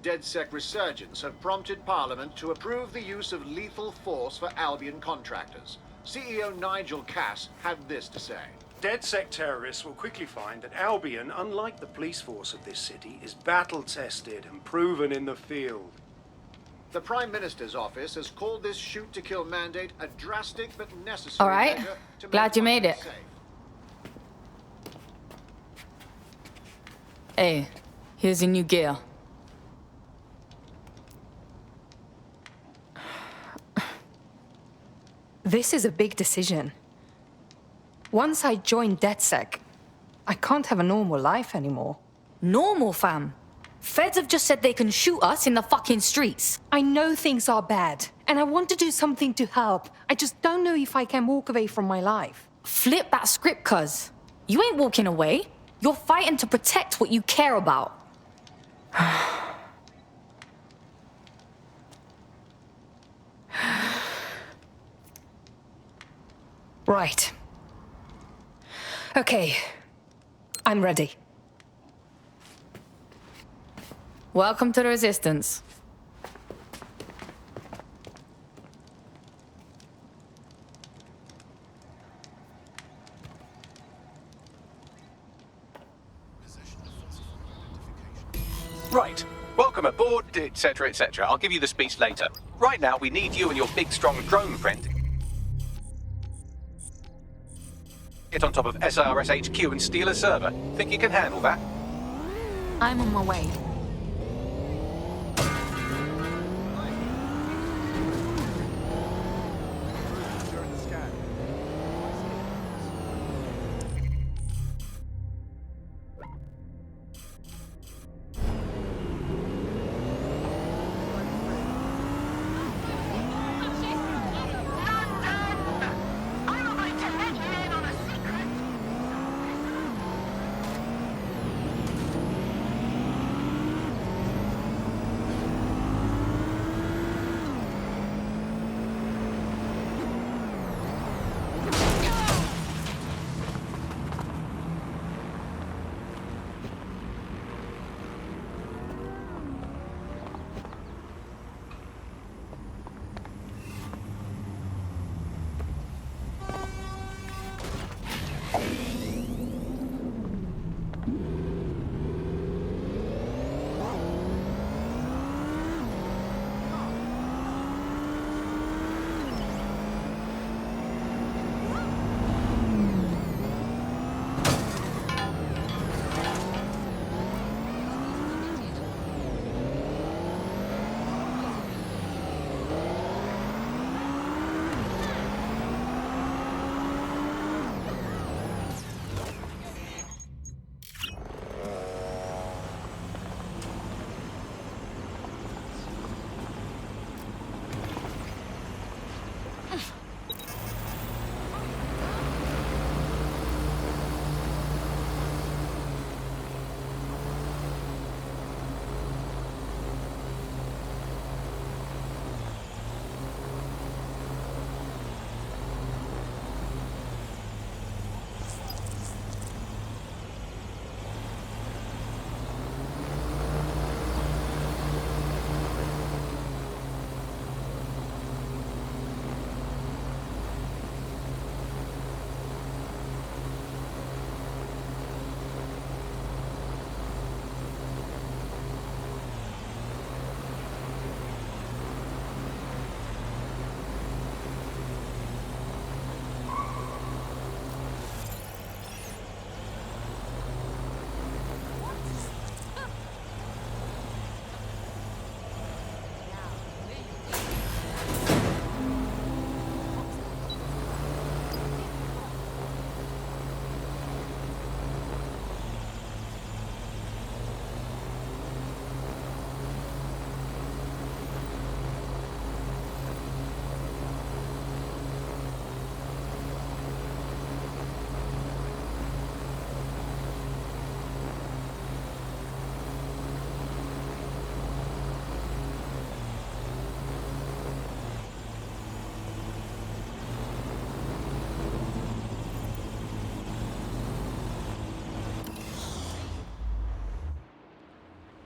DedSec resurgence have prompted Parliament to approve the use of lethal force for Albion contractors. CEO Nigel had this to say. DedSec terrorists will quickly find that Albion, unlike the police force of this city, is battle-tested and proven in the field. The Prime Minister's office has called this shoot-to-kill mandate a drastic but necessary All right. measure to Glad make you made it. safe. Hey, here's your new gear. This is a big decision. Once I join DedSec, I can't have a normal life anymore. Normal, fam. Feds have just said they can shoot us in the fucking streets. I know things are bad, and I want to do something to help. I just don't know if I can walk away from my life. Flip that script, cuz. You ain't walking away. You're fighting to protect what you care about. Right. Okay. I'm ready. Welcome to the Resistance. Right. Welcome aboard, etc., etc. I'll give you the speech later. Right now, we need you and your big, strong drone friend. Get on top of SRS HQ and steal a server. Think you can handle that? I'm on my way.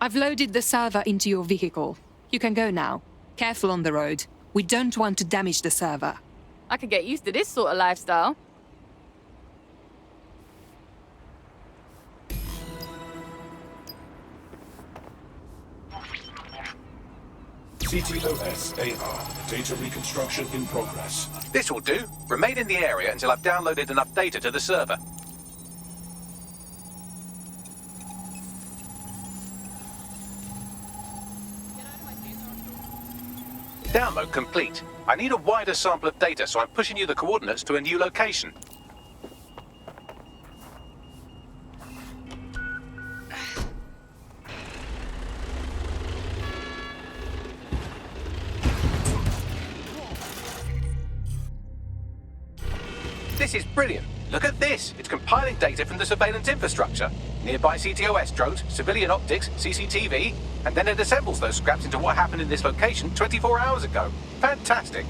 I've loaded the server into your vehicle. You can go now. Careful on the road. We don't want to damage the server. I could get used to this sort of lifestyle. CTOS AR. Data reconstruction in progress. This will do. Remain in the area until I've downloaded enough data to the server. Download complete. I need a wider sample of data, so I'm pushing you the coordinates to a new location. This is brilliant. Look at this. It's compiling data from the surveillance infrastructure. Nearby CTOS drones, civilian optics, CCTV, and then it assembles those scraps into what happened in this location 24 hours ago. Fantastic.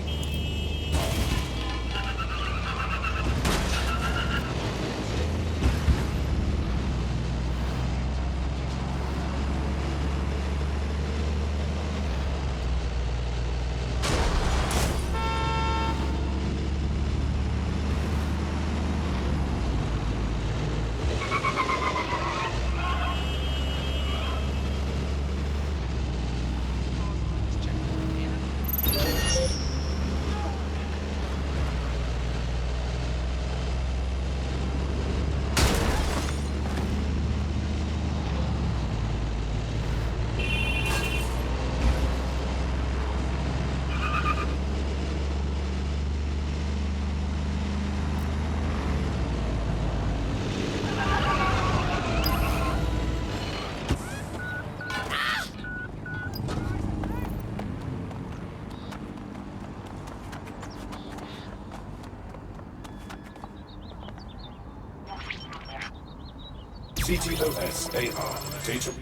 CTOS AR. Data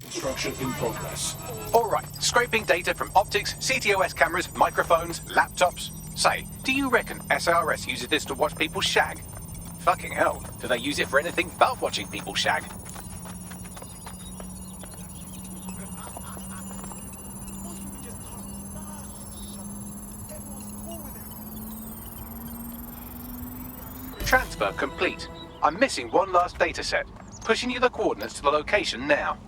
reconstruction in progress. All right, scraping data from optics, CTOS cameras, microphones, laptops. Say, do you reckon SRS uses this to watch people shag? Fucking hell, do they use it for anything but watching people shag? Transfer complete. I'm missing one last data set. Pushing you the coordinates to the location now.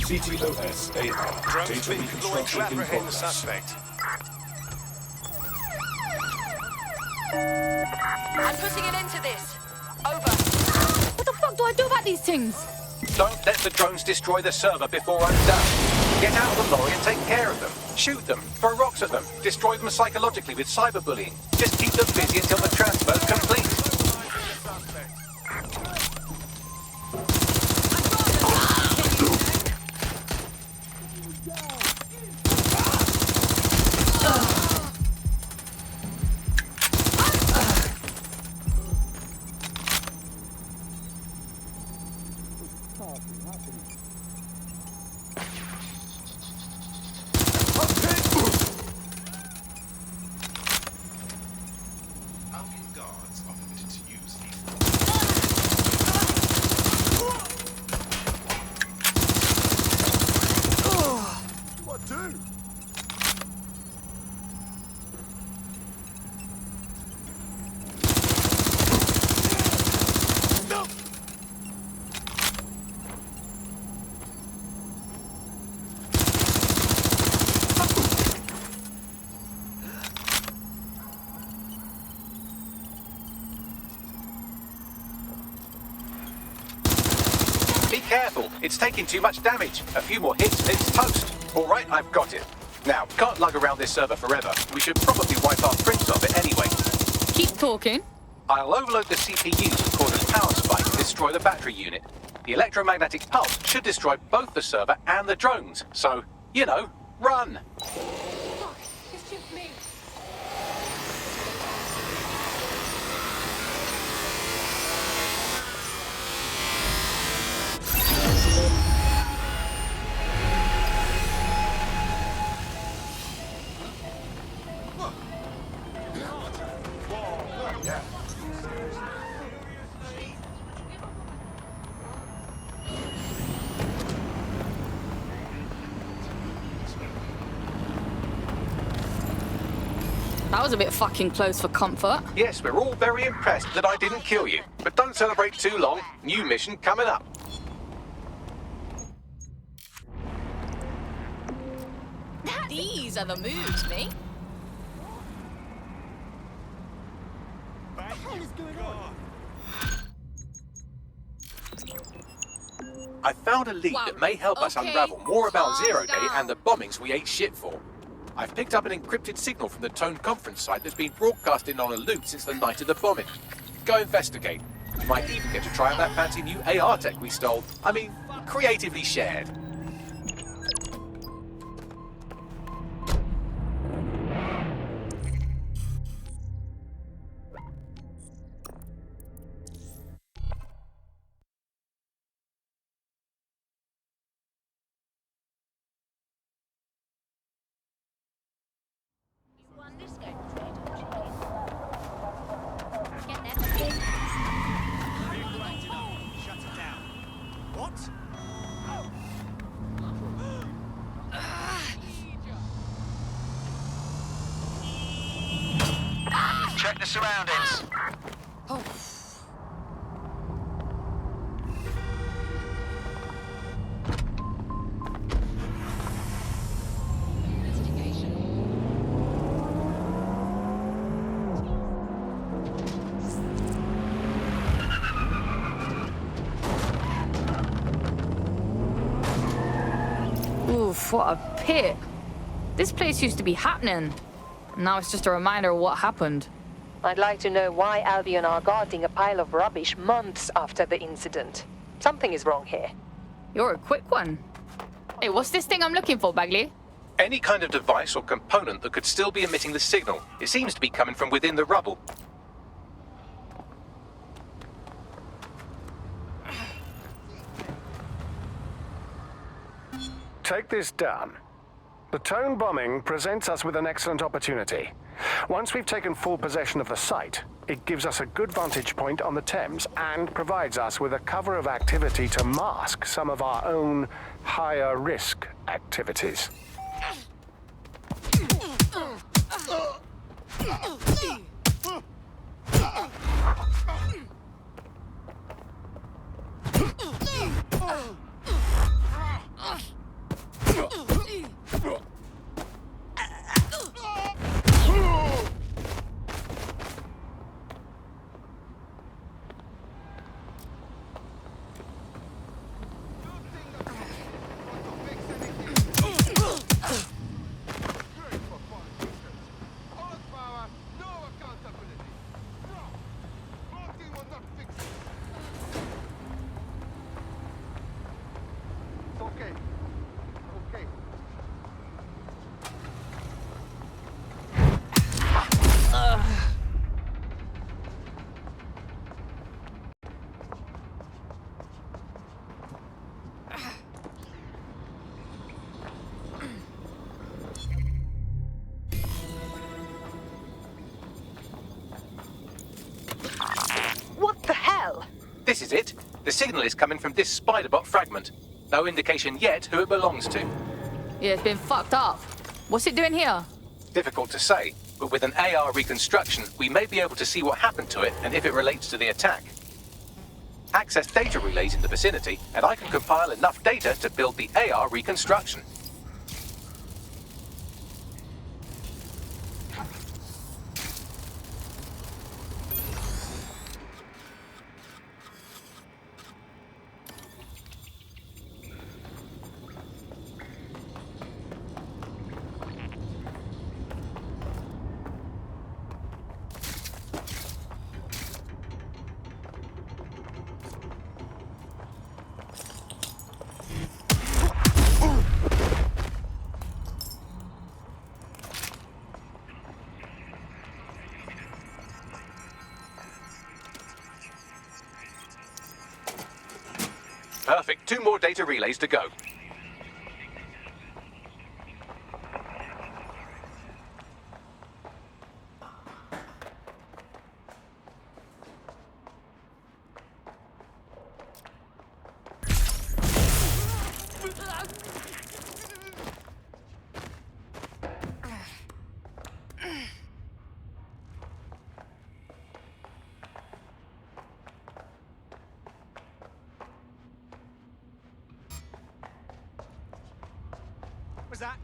CTOS AR. Data reconstruction in progress. I'm putting an end to this. Over. What the fuck do I do about these things? Don't let the drones destroy the server before I'm done. Get out of the lorry and take care of them. Shoot them, throw rocks at them, destroy them psychologically with cyberbullying. Just keep them busy until the transfer's complete. careful. It's taking too much damage. A few more hits and it's toast. All right, I've got it. Now, can't lug around this server forever. We should probably wipe our prints off it anyway. Keep talking. I'll overload the CPUs and cause a power spike to destroy the battery unit. The electromagnetic pulse should destroy both the server and the drones. So, you know, run! That was a bit fucking close for comfort. Yes, we're all very impressed that I didn't kill you. But don't celebrate too long. New mission coming up. These are the moves, mate. What the hell is going on? I found a lead that may help us unravel more about Zero Day and the bombings we ate shit for. I've picked up an encrypted signal from the Tone conference site that's been broadcasting on a loop since the night of the bombing. Go investigate. You might even get to try out that fancy new AR tech we stole. I mean, creatively shared. Check the surroundings. Oh. Oof, what a pit. This place used to be happening. Now it's just a reminder of what happened. I'd like to know why Albion are guarding a pile of rubbish months after the incident. Something is wrong here. You're a quick one. Hey, what's this thing I'm looking for, Bagley? Any kind of device or component that could still be emitting the signal. It seems to be coming from within the rubble. Take this down. The Tone bombing presents us with an excellent opportunity. Once we've taken full possession of the site, it gives us a good vantage point on the Thames and provides us with a cover of activity to mask some of our own higher risk activities. This is it. The signal is coming from this spider-bot fragment. No indication yet who it belongs to. Yeah, it's been fucked up. What's it doing here? Difficult to say, but with an AR reconstruction, we may be able to see what happened to it and if it relates to the attack. Access data relays in the vicinity, and I can compile enough data to build the AR reconstruction. Perfect. 2 more data relays to go. Was that?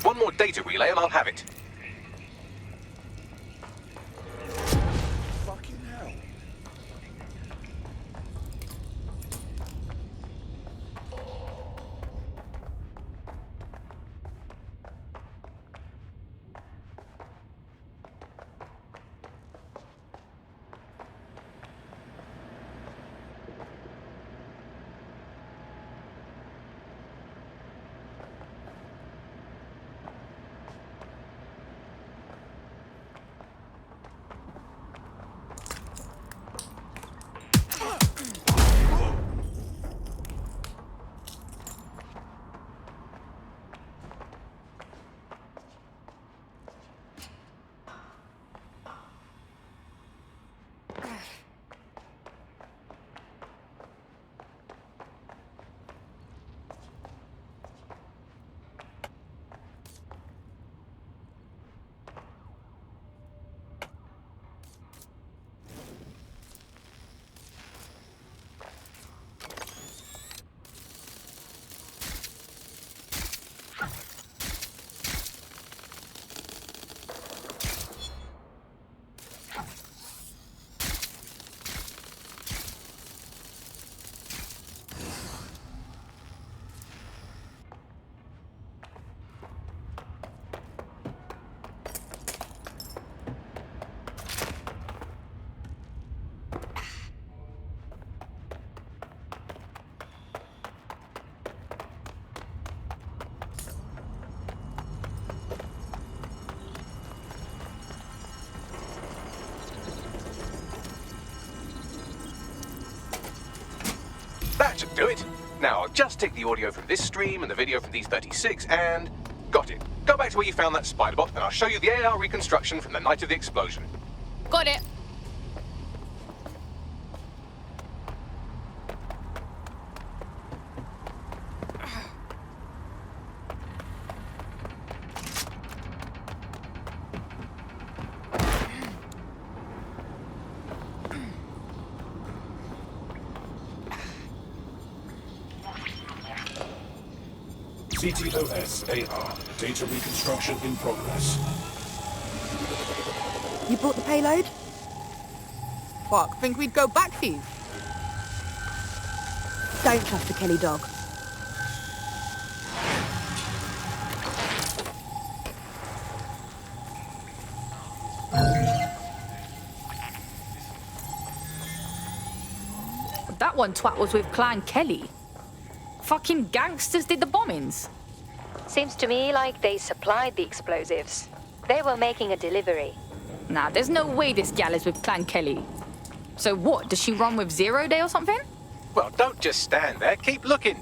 One more data relay and I'll have it. Fucking hell. That should do it. Now, I'll just take the audio from this stream and the video from these 36 and... got it. Go back to where you found that spider bot and I'll show you the AR reconstruction from the night of the explosion. Got it. CTOS AR. Data reconstruction in progress. You brought the payload? Fuck, think we'd go back for you? Don't trust the Kelley dog. That one twat was with Clan Kelley. fucking gangsters did the bombings? Seems to me like they supplied the explosives. They were making a delivery. Nah, there's no way this gal is with Clan Kelley. So what, does she run with Zero Day or something? Well, don't just stand there. Keep looking.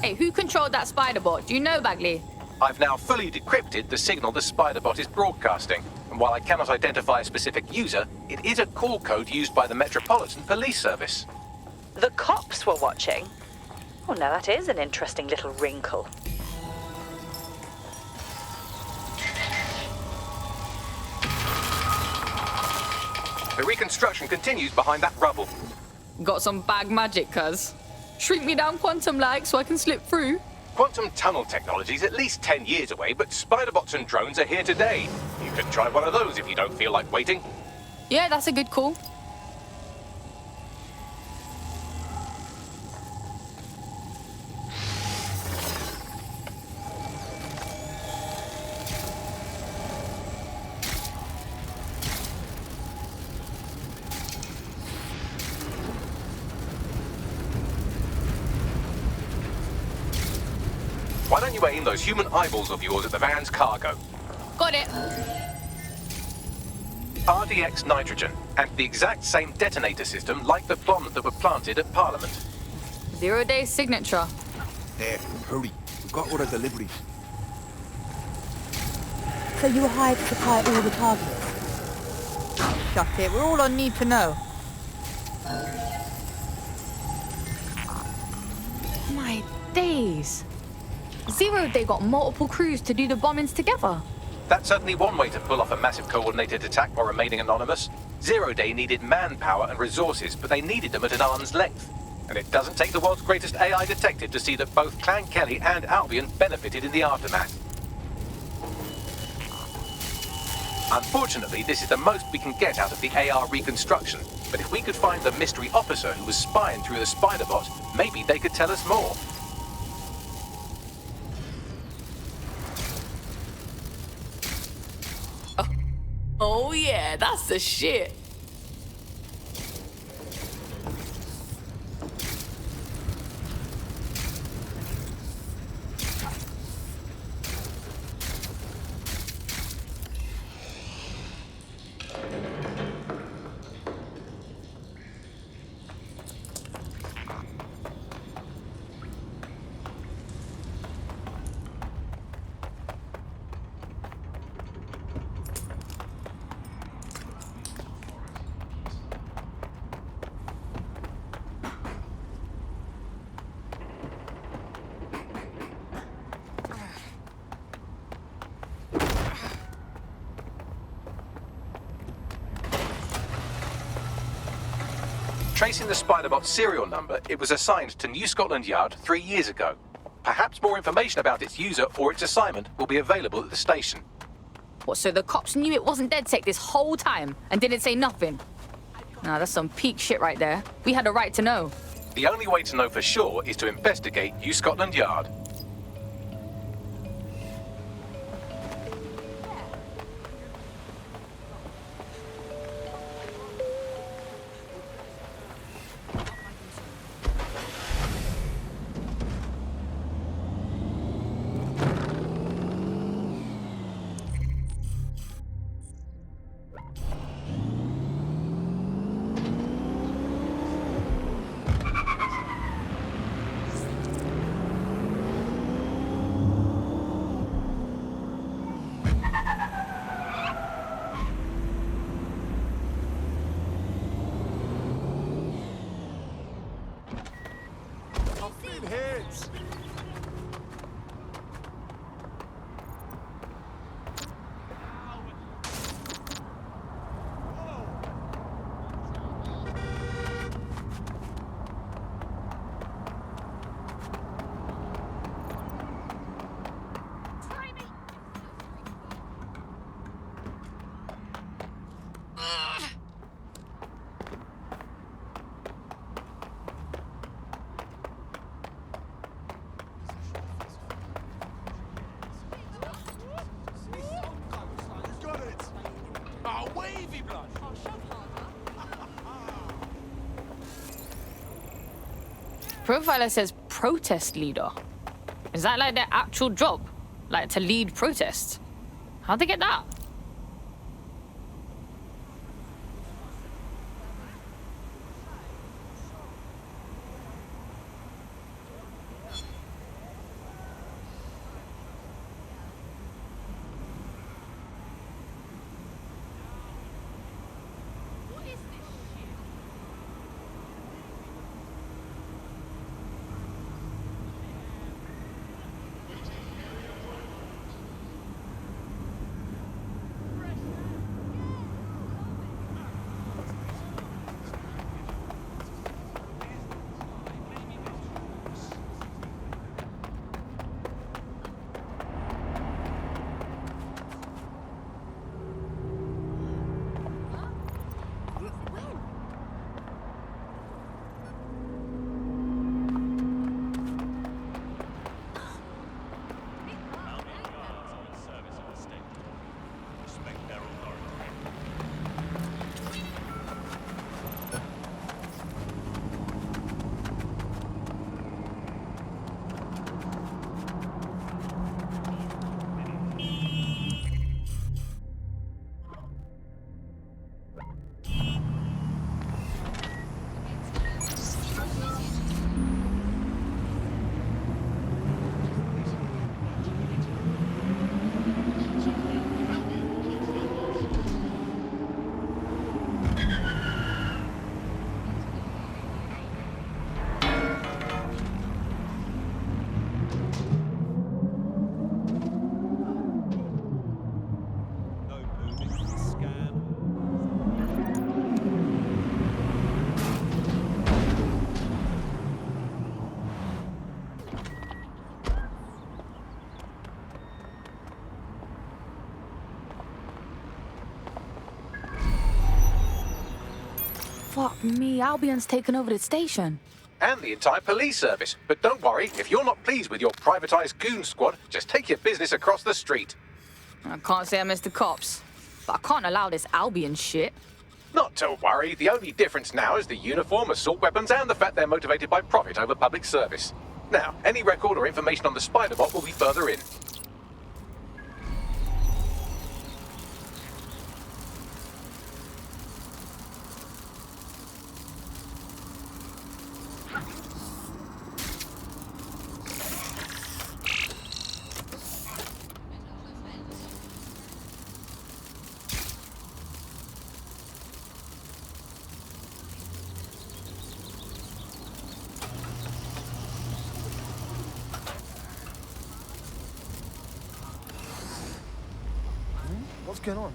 Hey, who controlled that spider bot? Do you know, Bagley? I've now fully decrypted the signal the Spider-Bot is broadcasting, and while I cannot identify a specific user, it is a call code used by the Metropolitan Police Service. The cops were watching? Oh, now that is an interesting little wrinkle. The reconstruction continues behind that rubble. Got some bag magic, cuz. Shrink me down quantum-like so I can slip through. Quantum tunnel technology is at least 10 years away, but Spider-Bots and drones are here today. You could try one of those if you don't feel like waiting. Yeah, that's a good call. Why don't you aim those human eyeballs of yours at the van's cargo? Got it. RDX nitrogen, and the exact same detonator system like the bombs that were planted at Parliament. 0 Day signature. There, hurry. We've got all the deliveries. So you were hired to supply all the targets? Shut it, we're all on need to know. My days. 0 Day got multiple crews to do the bombings together. That's certainly one way to pull off a massive coordinated attack while remaining anonymous. 0 Day needed manpower and resources, but they needed them at an arm's length. And it doesn't take the world's greatest AI detective to see that both Clan Kelley and Albion benefited in the aftermath. Unfortunately, this is the most we can get out of the AR reconstruction. But if we could find the mystery officer who was spying through the Spider-Bot, maybe they could tell us more. Oh yeah, that's the shit. Tracing the Spider-Bot's serial number, it was assigned to New Scotland Yard 3 years ago. Perhaps more information about its user or its assignment will be available at the station. What, so the cops knew it wasn't DedSec this whole time and didn't say nothing? Nah, that's some peak shit right there. We had a right to know. The only way to know for sure is to investigate New Scotland Yard. profiler says protest leader. Is that like their actual job? Like to lead protests? How'd they get that? Fuck me, Albion's taken over the station. And the entire police service. But don't worry, if you're not pleased with your privatized goon squad, just take your business across the street. I can't say I miss the cops, but I can't allow this Albion shit. Not to worry, the only difference now is the uniform, assault weapons, and the fact they're motivated by profit over public service. Now, any record or information on the Spider-Bot will be further in. What's going on?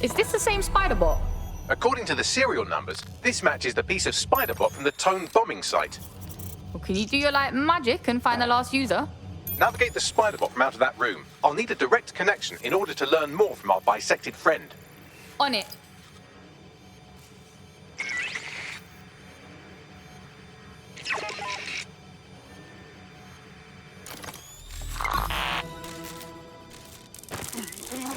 Is this the same spider bot? According to the serial numbers, this matches the piece of spider bot from the Tone bombing site. Well, can you do your like magic and find the last user? Navigate the spider bot from out of that room. I'll need a direct connection in order to learn more from our bisected friend. On it.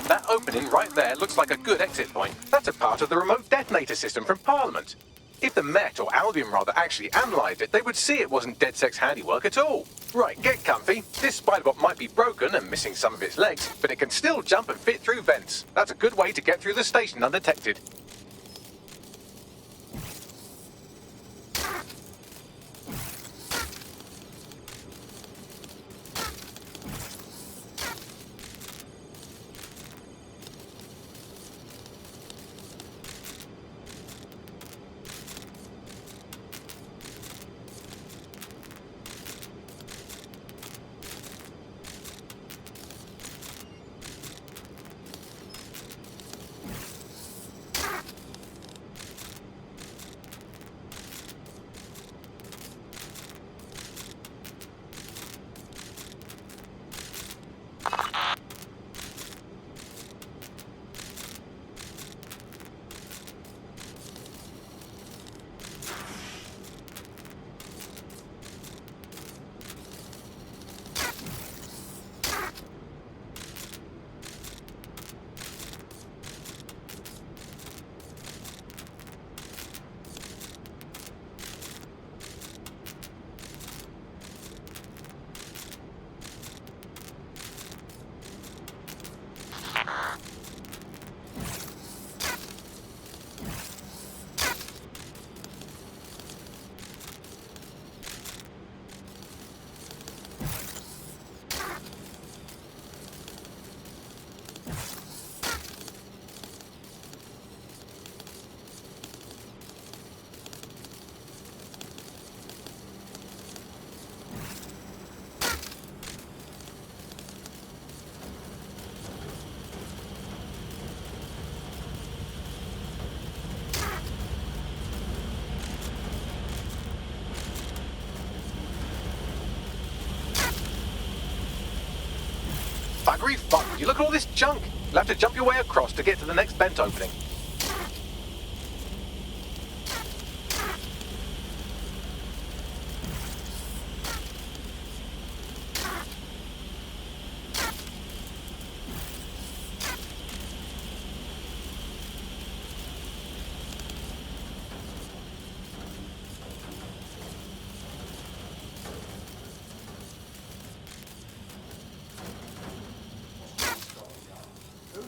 That opening right there looks like a good exit point. That's a part of the remote detonator system from Parliament. If the Met, or Albion rather, actually analysed it, they would see it wasn't DedSec's handiwork at all. Right, get comfy. This spiderbot might be broken and missing some of its legs, but it can still jump and fit through vents. That's a good way to get through the station undetected. Buggery fuck, you look at all this junk. You'll have to jump your way across to get to the next vent opening.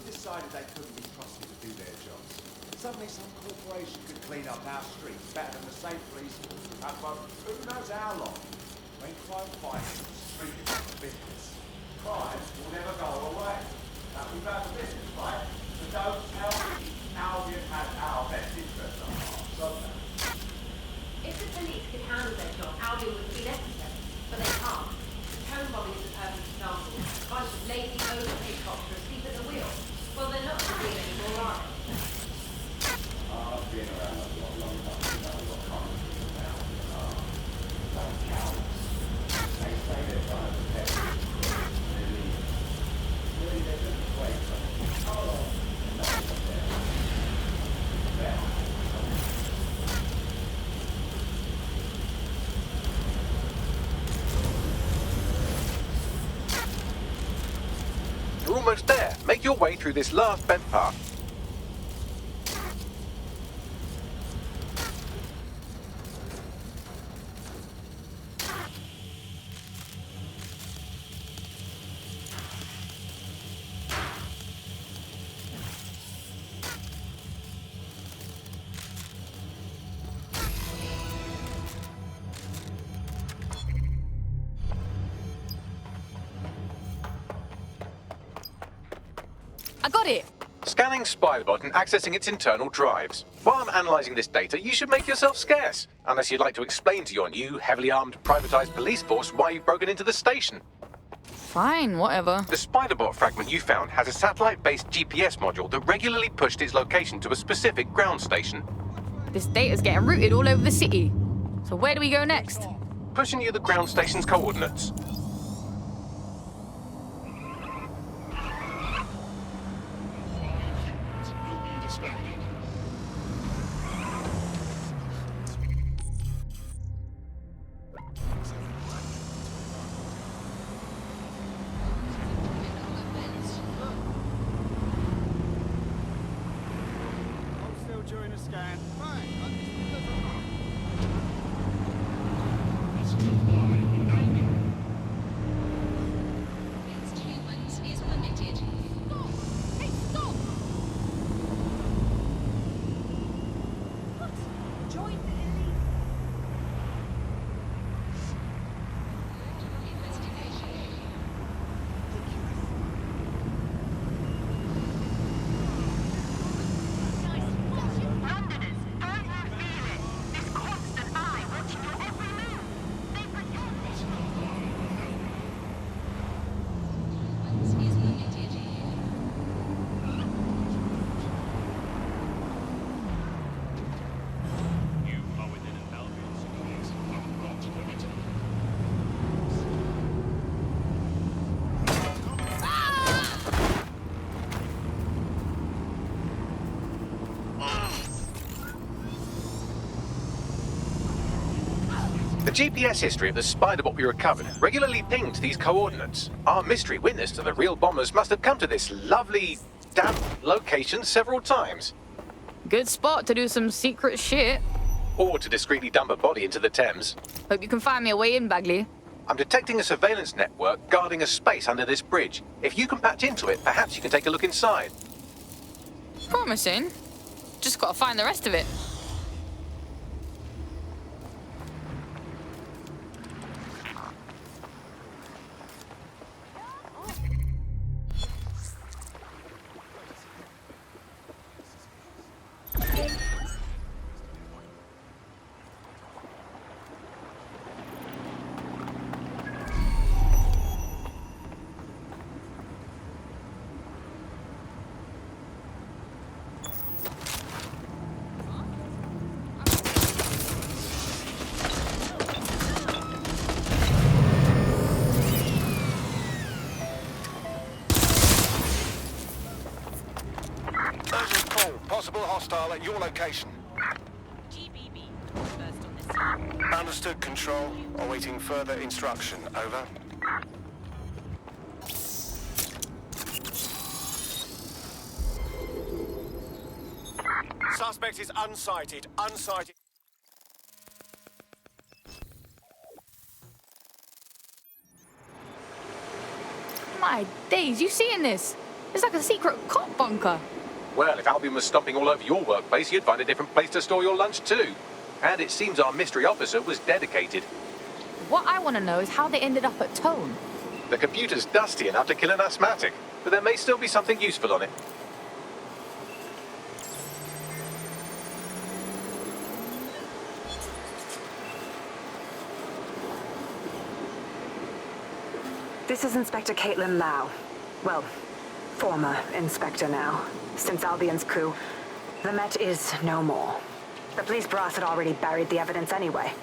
Decided they couldn't be trusted to do their jobs. Suddenly some corporation could clean up our streets better than the same police force would have for who knows how long. When crime fighting is treated like a business, crime will never go away. That we've had a business, right? So don't tell me Albion has our best interests on heart, so If the police could handle their job, Albion wouldn't be necessary. But they can't. The Tone bombing is a perfect example. A bunch of lazy, overpaid cops are asleep at the wheel. Well, they're not to be anymore, are they? I've been around a lot long enough to know what kind of people are. Don't count. They say they're trying to protect you. They leave. Really, they're just wait for how long? Nothing but there. You're almost there. Make your way through this last vent path. I got it! Scanning Spiderbot and accessing its internal drives. While I'm analysing this data, you should make yourself scarce. Unless you'd like to explain to your new, heavily armed, privatised police force why you've broken into the station. Fine, whatever. The Spiderbot fragment you found has a satellite-based GPS module that regularly pushed its location to a specific ground station. This data's getting routed all over the city. So where do we go next? Pushing you the ground station's coordinates. During a scan. The GPS history of the Spiderbot we recovered regularly pinged these coordinates. Our mystery witness to the real bombers must have come to this lovely, damp location several times. Good spot to do some secret shit. Or to discreetly dump a body into the Thames. Hope you can find me a way in, Bagley. I'm detecting a surveillance network guarding a space under this bridge. If you can patch into it, perhaps you can take a look inside. Promising. Just gotta find the rest of it. Possible hostile at your location. GBB, first on the scene. Understood, Control. Awaiting further instruction. Over. Suspect is unsighted. Unsighted. My days, you seeing this? It's like a secret cop bunker. Well, if Albion was stomping all over your workplace, you'd find a different place to store your lunch too. And it seems our mystery officer was dedicated. What I want to know is how they ended up at Tone. The computer's dusty enough to kill an asthmatic, but there may still be something useful on it. This is Inspector Caitlin Lau. Well, former Inspector now. Since Albion's coup, the Met is no more. The police brass had already buried the evidence anyway.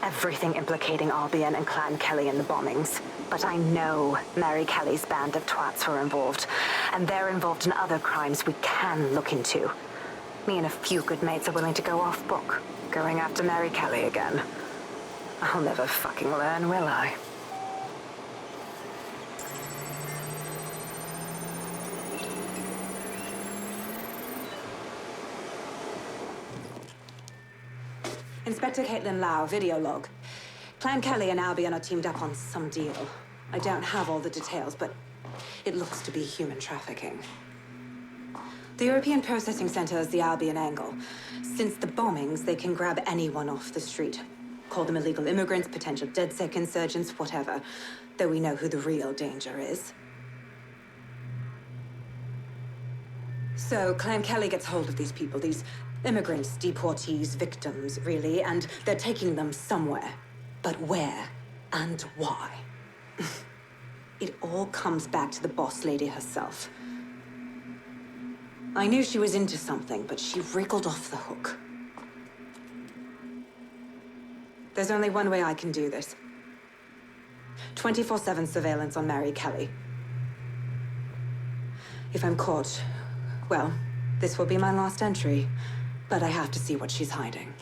Everything implicating Albion and Clan Kelley in the bombings. But I know Mary Kelley's band of twats were involved, and they're involved in other crimes we can look into. Me and a few good mates are willing to go off book, going after Mary Kelley again. I'll never fucking learn, will I? Inspector Caitlin Lau, video log. Clan Kelley and Albion are teamed up on some deal. I don't have all the details, but it looks to be human trafficking. The European Processing Center is the Albion angle. Since the bombings, they can grab anyone off the street. Call them illegal immigrants, potential DedSec insurgents, whatever. Though we know who the real danger is. So Clan Kelley gets hold of these people, these immigrants, deportees, victims, really, and they're taking them somewhere. But where and why? It all comes back to the boss lady herself. I knew she was into something, but she wriggled off the hook. There's only one way I can do this. 24/7 surveillance on Mary Kelley. If I'm caught, well, this will be my last entry. But I have to see what she's hiding.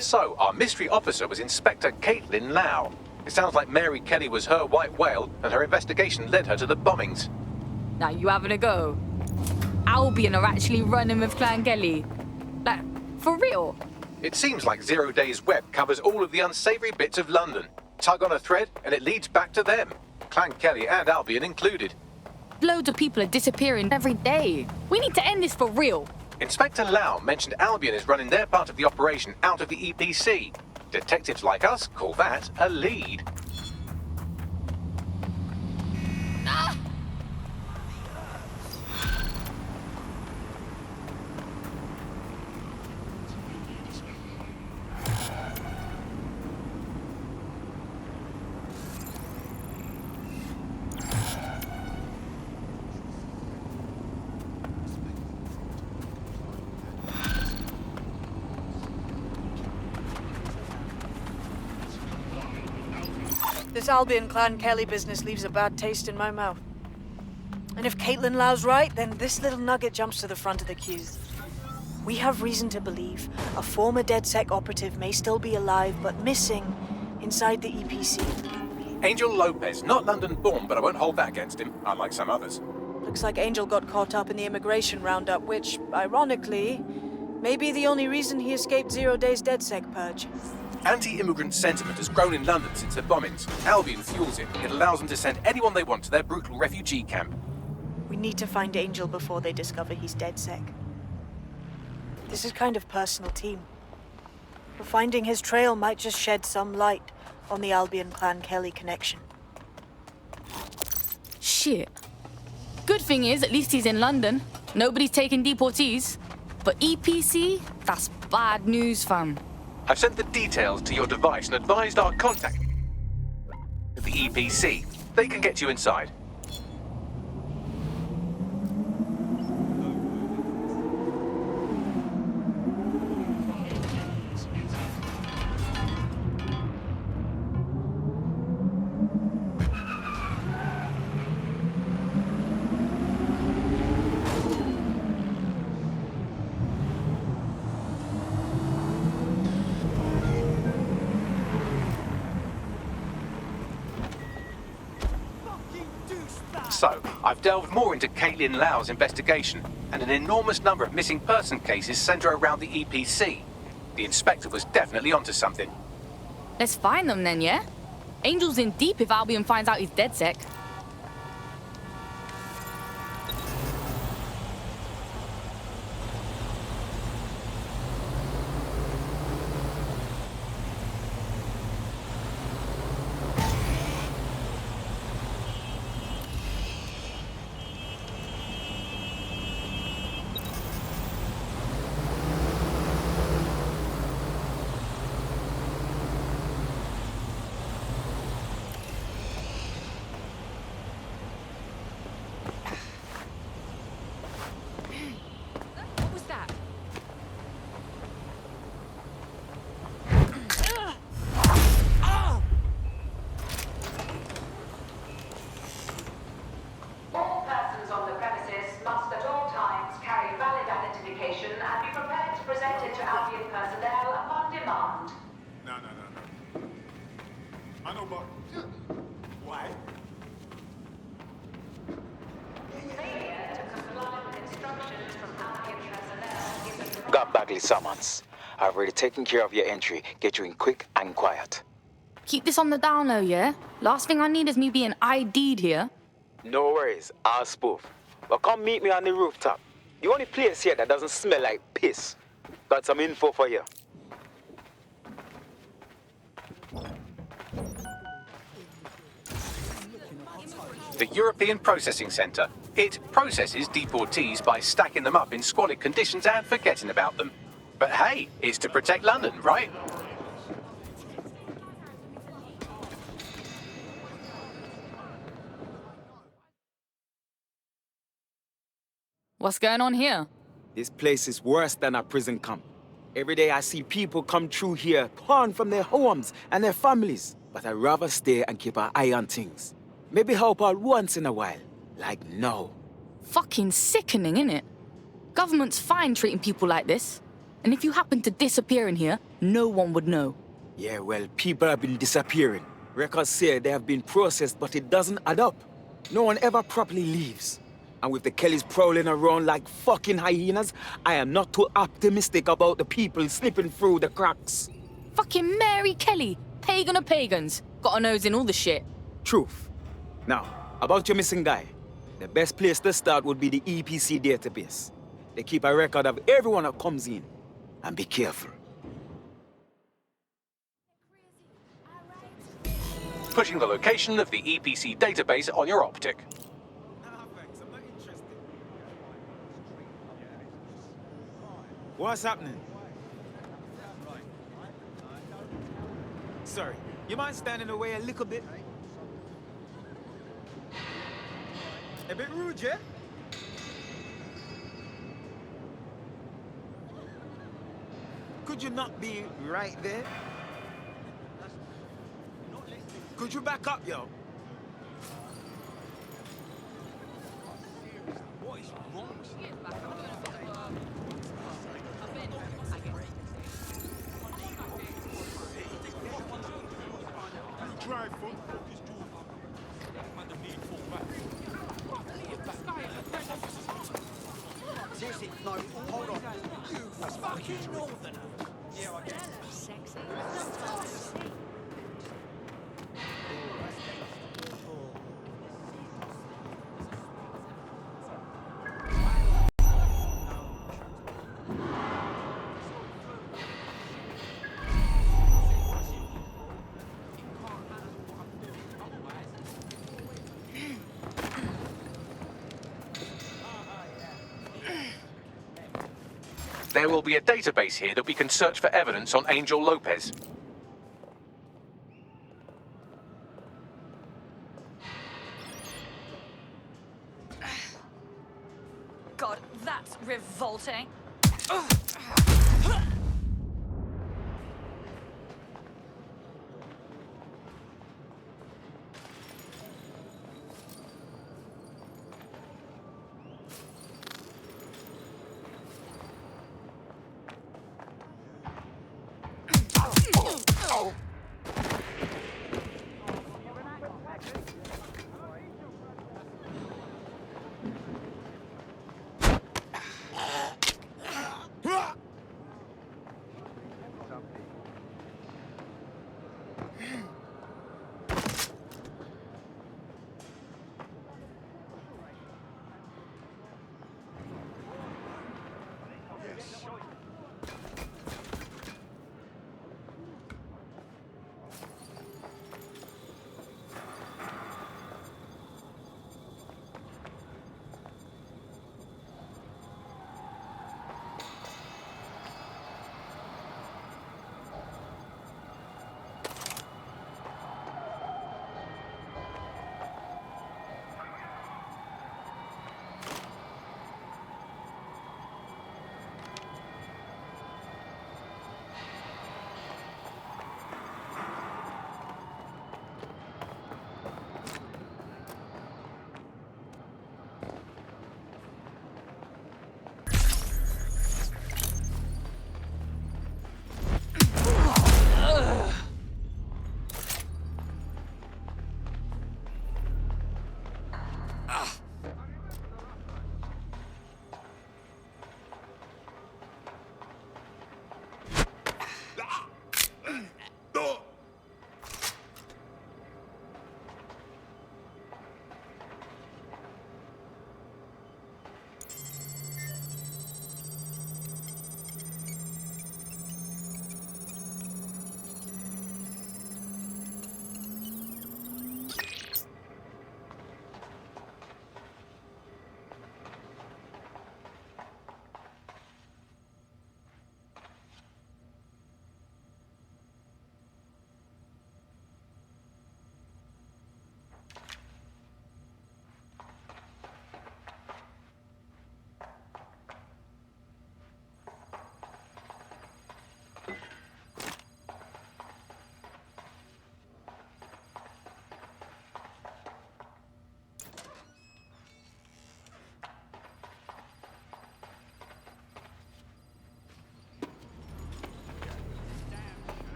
So, our mystery officer was Inspector Caitlin Lau. It sounds like Mary Kelley was her white whale, and her investigation led her to the bombings. Now you having a go? Albion are actually running with Clan Kelley. Like, for real? It seems like 0 Days Web covers all of the unsavory bits of London. Tug on a thread, and it leads back to them. Clan Kelley and Albion included. Loads of people are disappearing every day. We need to end this for real. Inspector Lau mentioned Albion is running their part of the operation out of the EPC. Detectives like us call that a lead. This Albion Clan Kelley business leaves a bad taste in my mouth. And if Caitlin Lau's right, then this little nugget jumps to the front of the queue. We have reason to believe a former DedSec operative may still be alive, but missing inside the EPC. Angel Lopez, not London-born, but I won't hold that against him, unlike some others. Looks like Angel got caught up in the immigration roundup, which, ironically, may be the only reason he escaped 0 Days DedSec purge. Anti-immigrant sentiment has grown in London since the bombings. Albion fuels it. It allows them to send anyone they want to their brutal refugee camp. We need to find Angel before they discover he's DedSec. This is kind of personal, team. But finding his trail might just shed some light on the Albion Clan Kelley connection. Shit. Good thing is, at least he's in London. Nobody's taking deportees. But EPC? That's bad news, fam. I've sent the details to your device and advised our contact at the EPC. They can get you inside. So, I've delved more into Caitlin Lau's investigation, and an enormous number of missing person cases centre around the EPC. The inspector was definitely onto something. Let's find them then, yeah? Angel's in deep if Albion finds out he's DedSec. Summons. I've already taken care of your entry. Get you in quick and quiet. Keep this on the down low, yeah? Last thing I need is me being ID'd here. No worries, I'll spoof. But come meet me on the rooftop. The only place here that doesn't smell like piss. Got some info for you. The European Processing Centre. It processes deportees by stacking them up in squalid conditions and forgetting about them. But hey, it's to protect London, right? What's going on here? This place is worse than a prison camp. Every day I see people come through here, torn from their homes and their families. But I'd rather stay and keep an eye on things. Maybe help out once in a while. Like now. Fucking sickening, innit? Government's fine treating people like this. And if you happen to disappear in here, no one would know. Yeah, well, people have been disappearing. Records say they have been processed, but it doesn't add up. No one ever properly leaves. And with the Kelleys prowling around like fucking hyenas, I am not too optimistic about the people slipping through the cracks. Fucking Mary Kelley, pagan of pagans. Got a nose in all the shit. Truth. Now, about your missing guy. The best place to start would be the EPC database. They keep a record of everyone that comes in. And be careful. Pushing the location of the EPC database on your optic. What's happening? Sorry, you mind standing away a little bit? A bit rude, yeah? Could you not be right there? Could you back up, yo? What is wrong? Seriously, no, hold on. You fucking northerner. Yeah, I guess. Sexy. There will be a database here that we can search for evidence on Angel Lopez. God, that's revolting.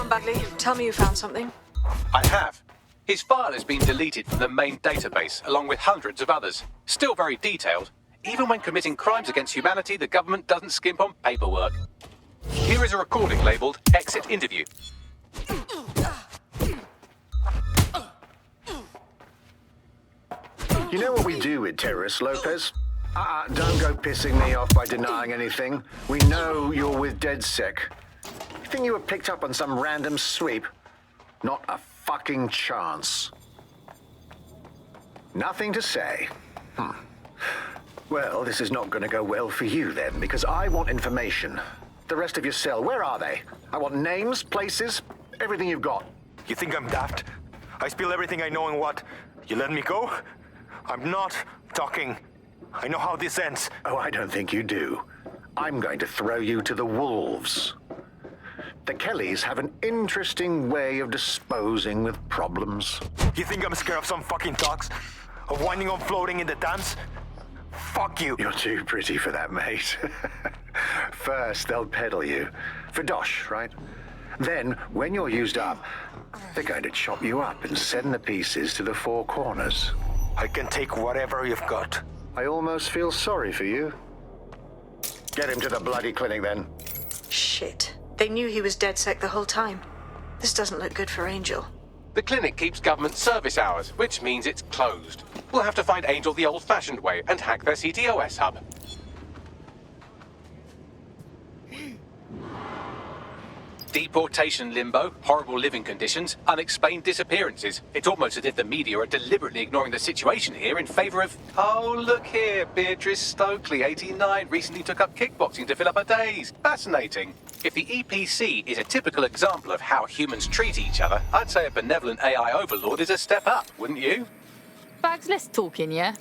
on, Bagley. Tell me you found something. I have. His file has been deleted from the main database, along with hundreds of others. Still very detailed. Even when committing crimes against humanity, the government doesn't skimp on paperwork. Here is a recording labelled Exit Interview. You know what we do with terrorists, Lopez? Don't go pissing me off by denying anything. We know you're with DedSec. You think you were picked up on some random sweep? Not a fucking chance. Nothing to say. Well, this is not going to go well for you then, because I want information. The rest of your cell, where are they? I want names, places, everything you've got. You think I'm daft? I spill everything I know and what? You let me go? I'm not talking. I know how this ends. Oh, I don't think you do. I'm going to throw you to the wolves. The Kelleys have an interesting way of disposing with problems. You think I'm scared of some fucking dogs? Of winding up floating in the dams? Fuck you. You're too pretty for that, mate. First, they'll peddle you. For dosh, right? Then, when you're used up, they're going to chop you up and send the pieces to the four corners. I can take whatever you've got. I almost feel sorry for you. Get him to the bloody clinic, then. Shit. They knew he was DedSec the whole time. This doesn't look good for Angel. The clinic keeps government service hours, which means it's closed. We'll have to find Angel the old-fashioned way and hack their CTOS hub. Deportation limbo, horrible living conditions, unexplained disappearances. It's almost as if the media are deliberately ignoring the situation here in favor of... Oh, look here, Beatrice Stokely, 89, recently took up kickboxing to fill up her days. Fascinating. If the EPC is a typical example of how humans treat each other, I'd say a benevolent AI overlord is a step up, wouldn't you? Bags, less talking, yeah?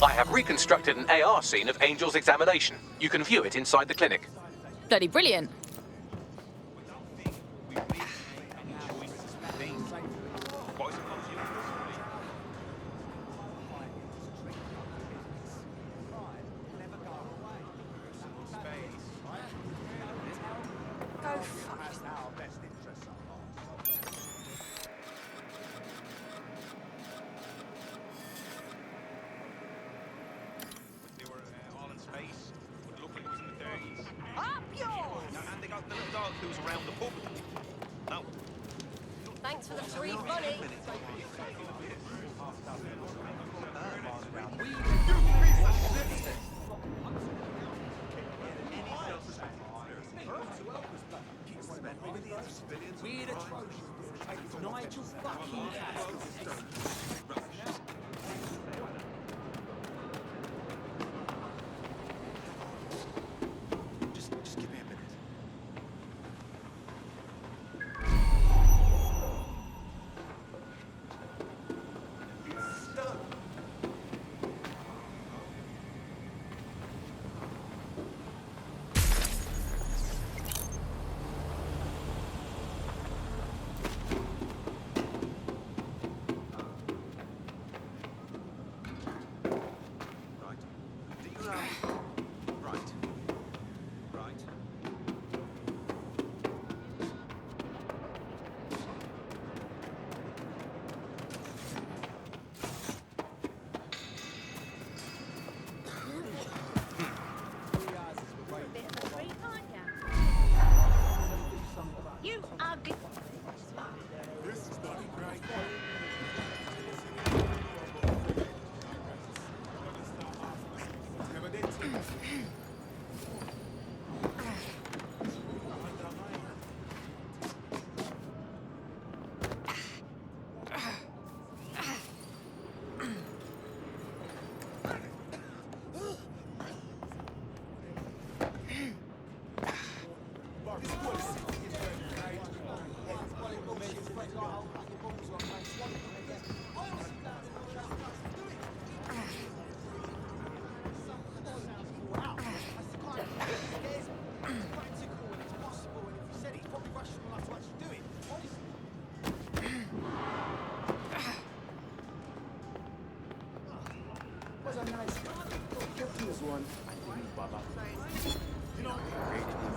I have reconstructed an AR scene of Angel's examination. You can view it inside the clinic. Bloody brilliant. Thanks for the free money. Nigel fucking Just give me a minute. was a nice guy. Kept to his one. I didn't bother. You know, I rated him.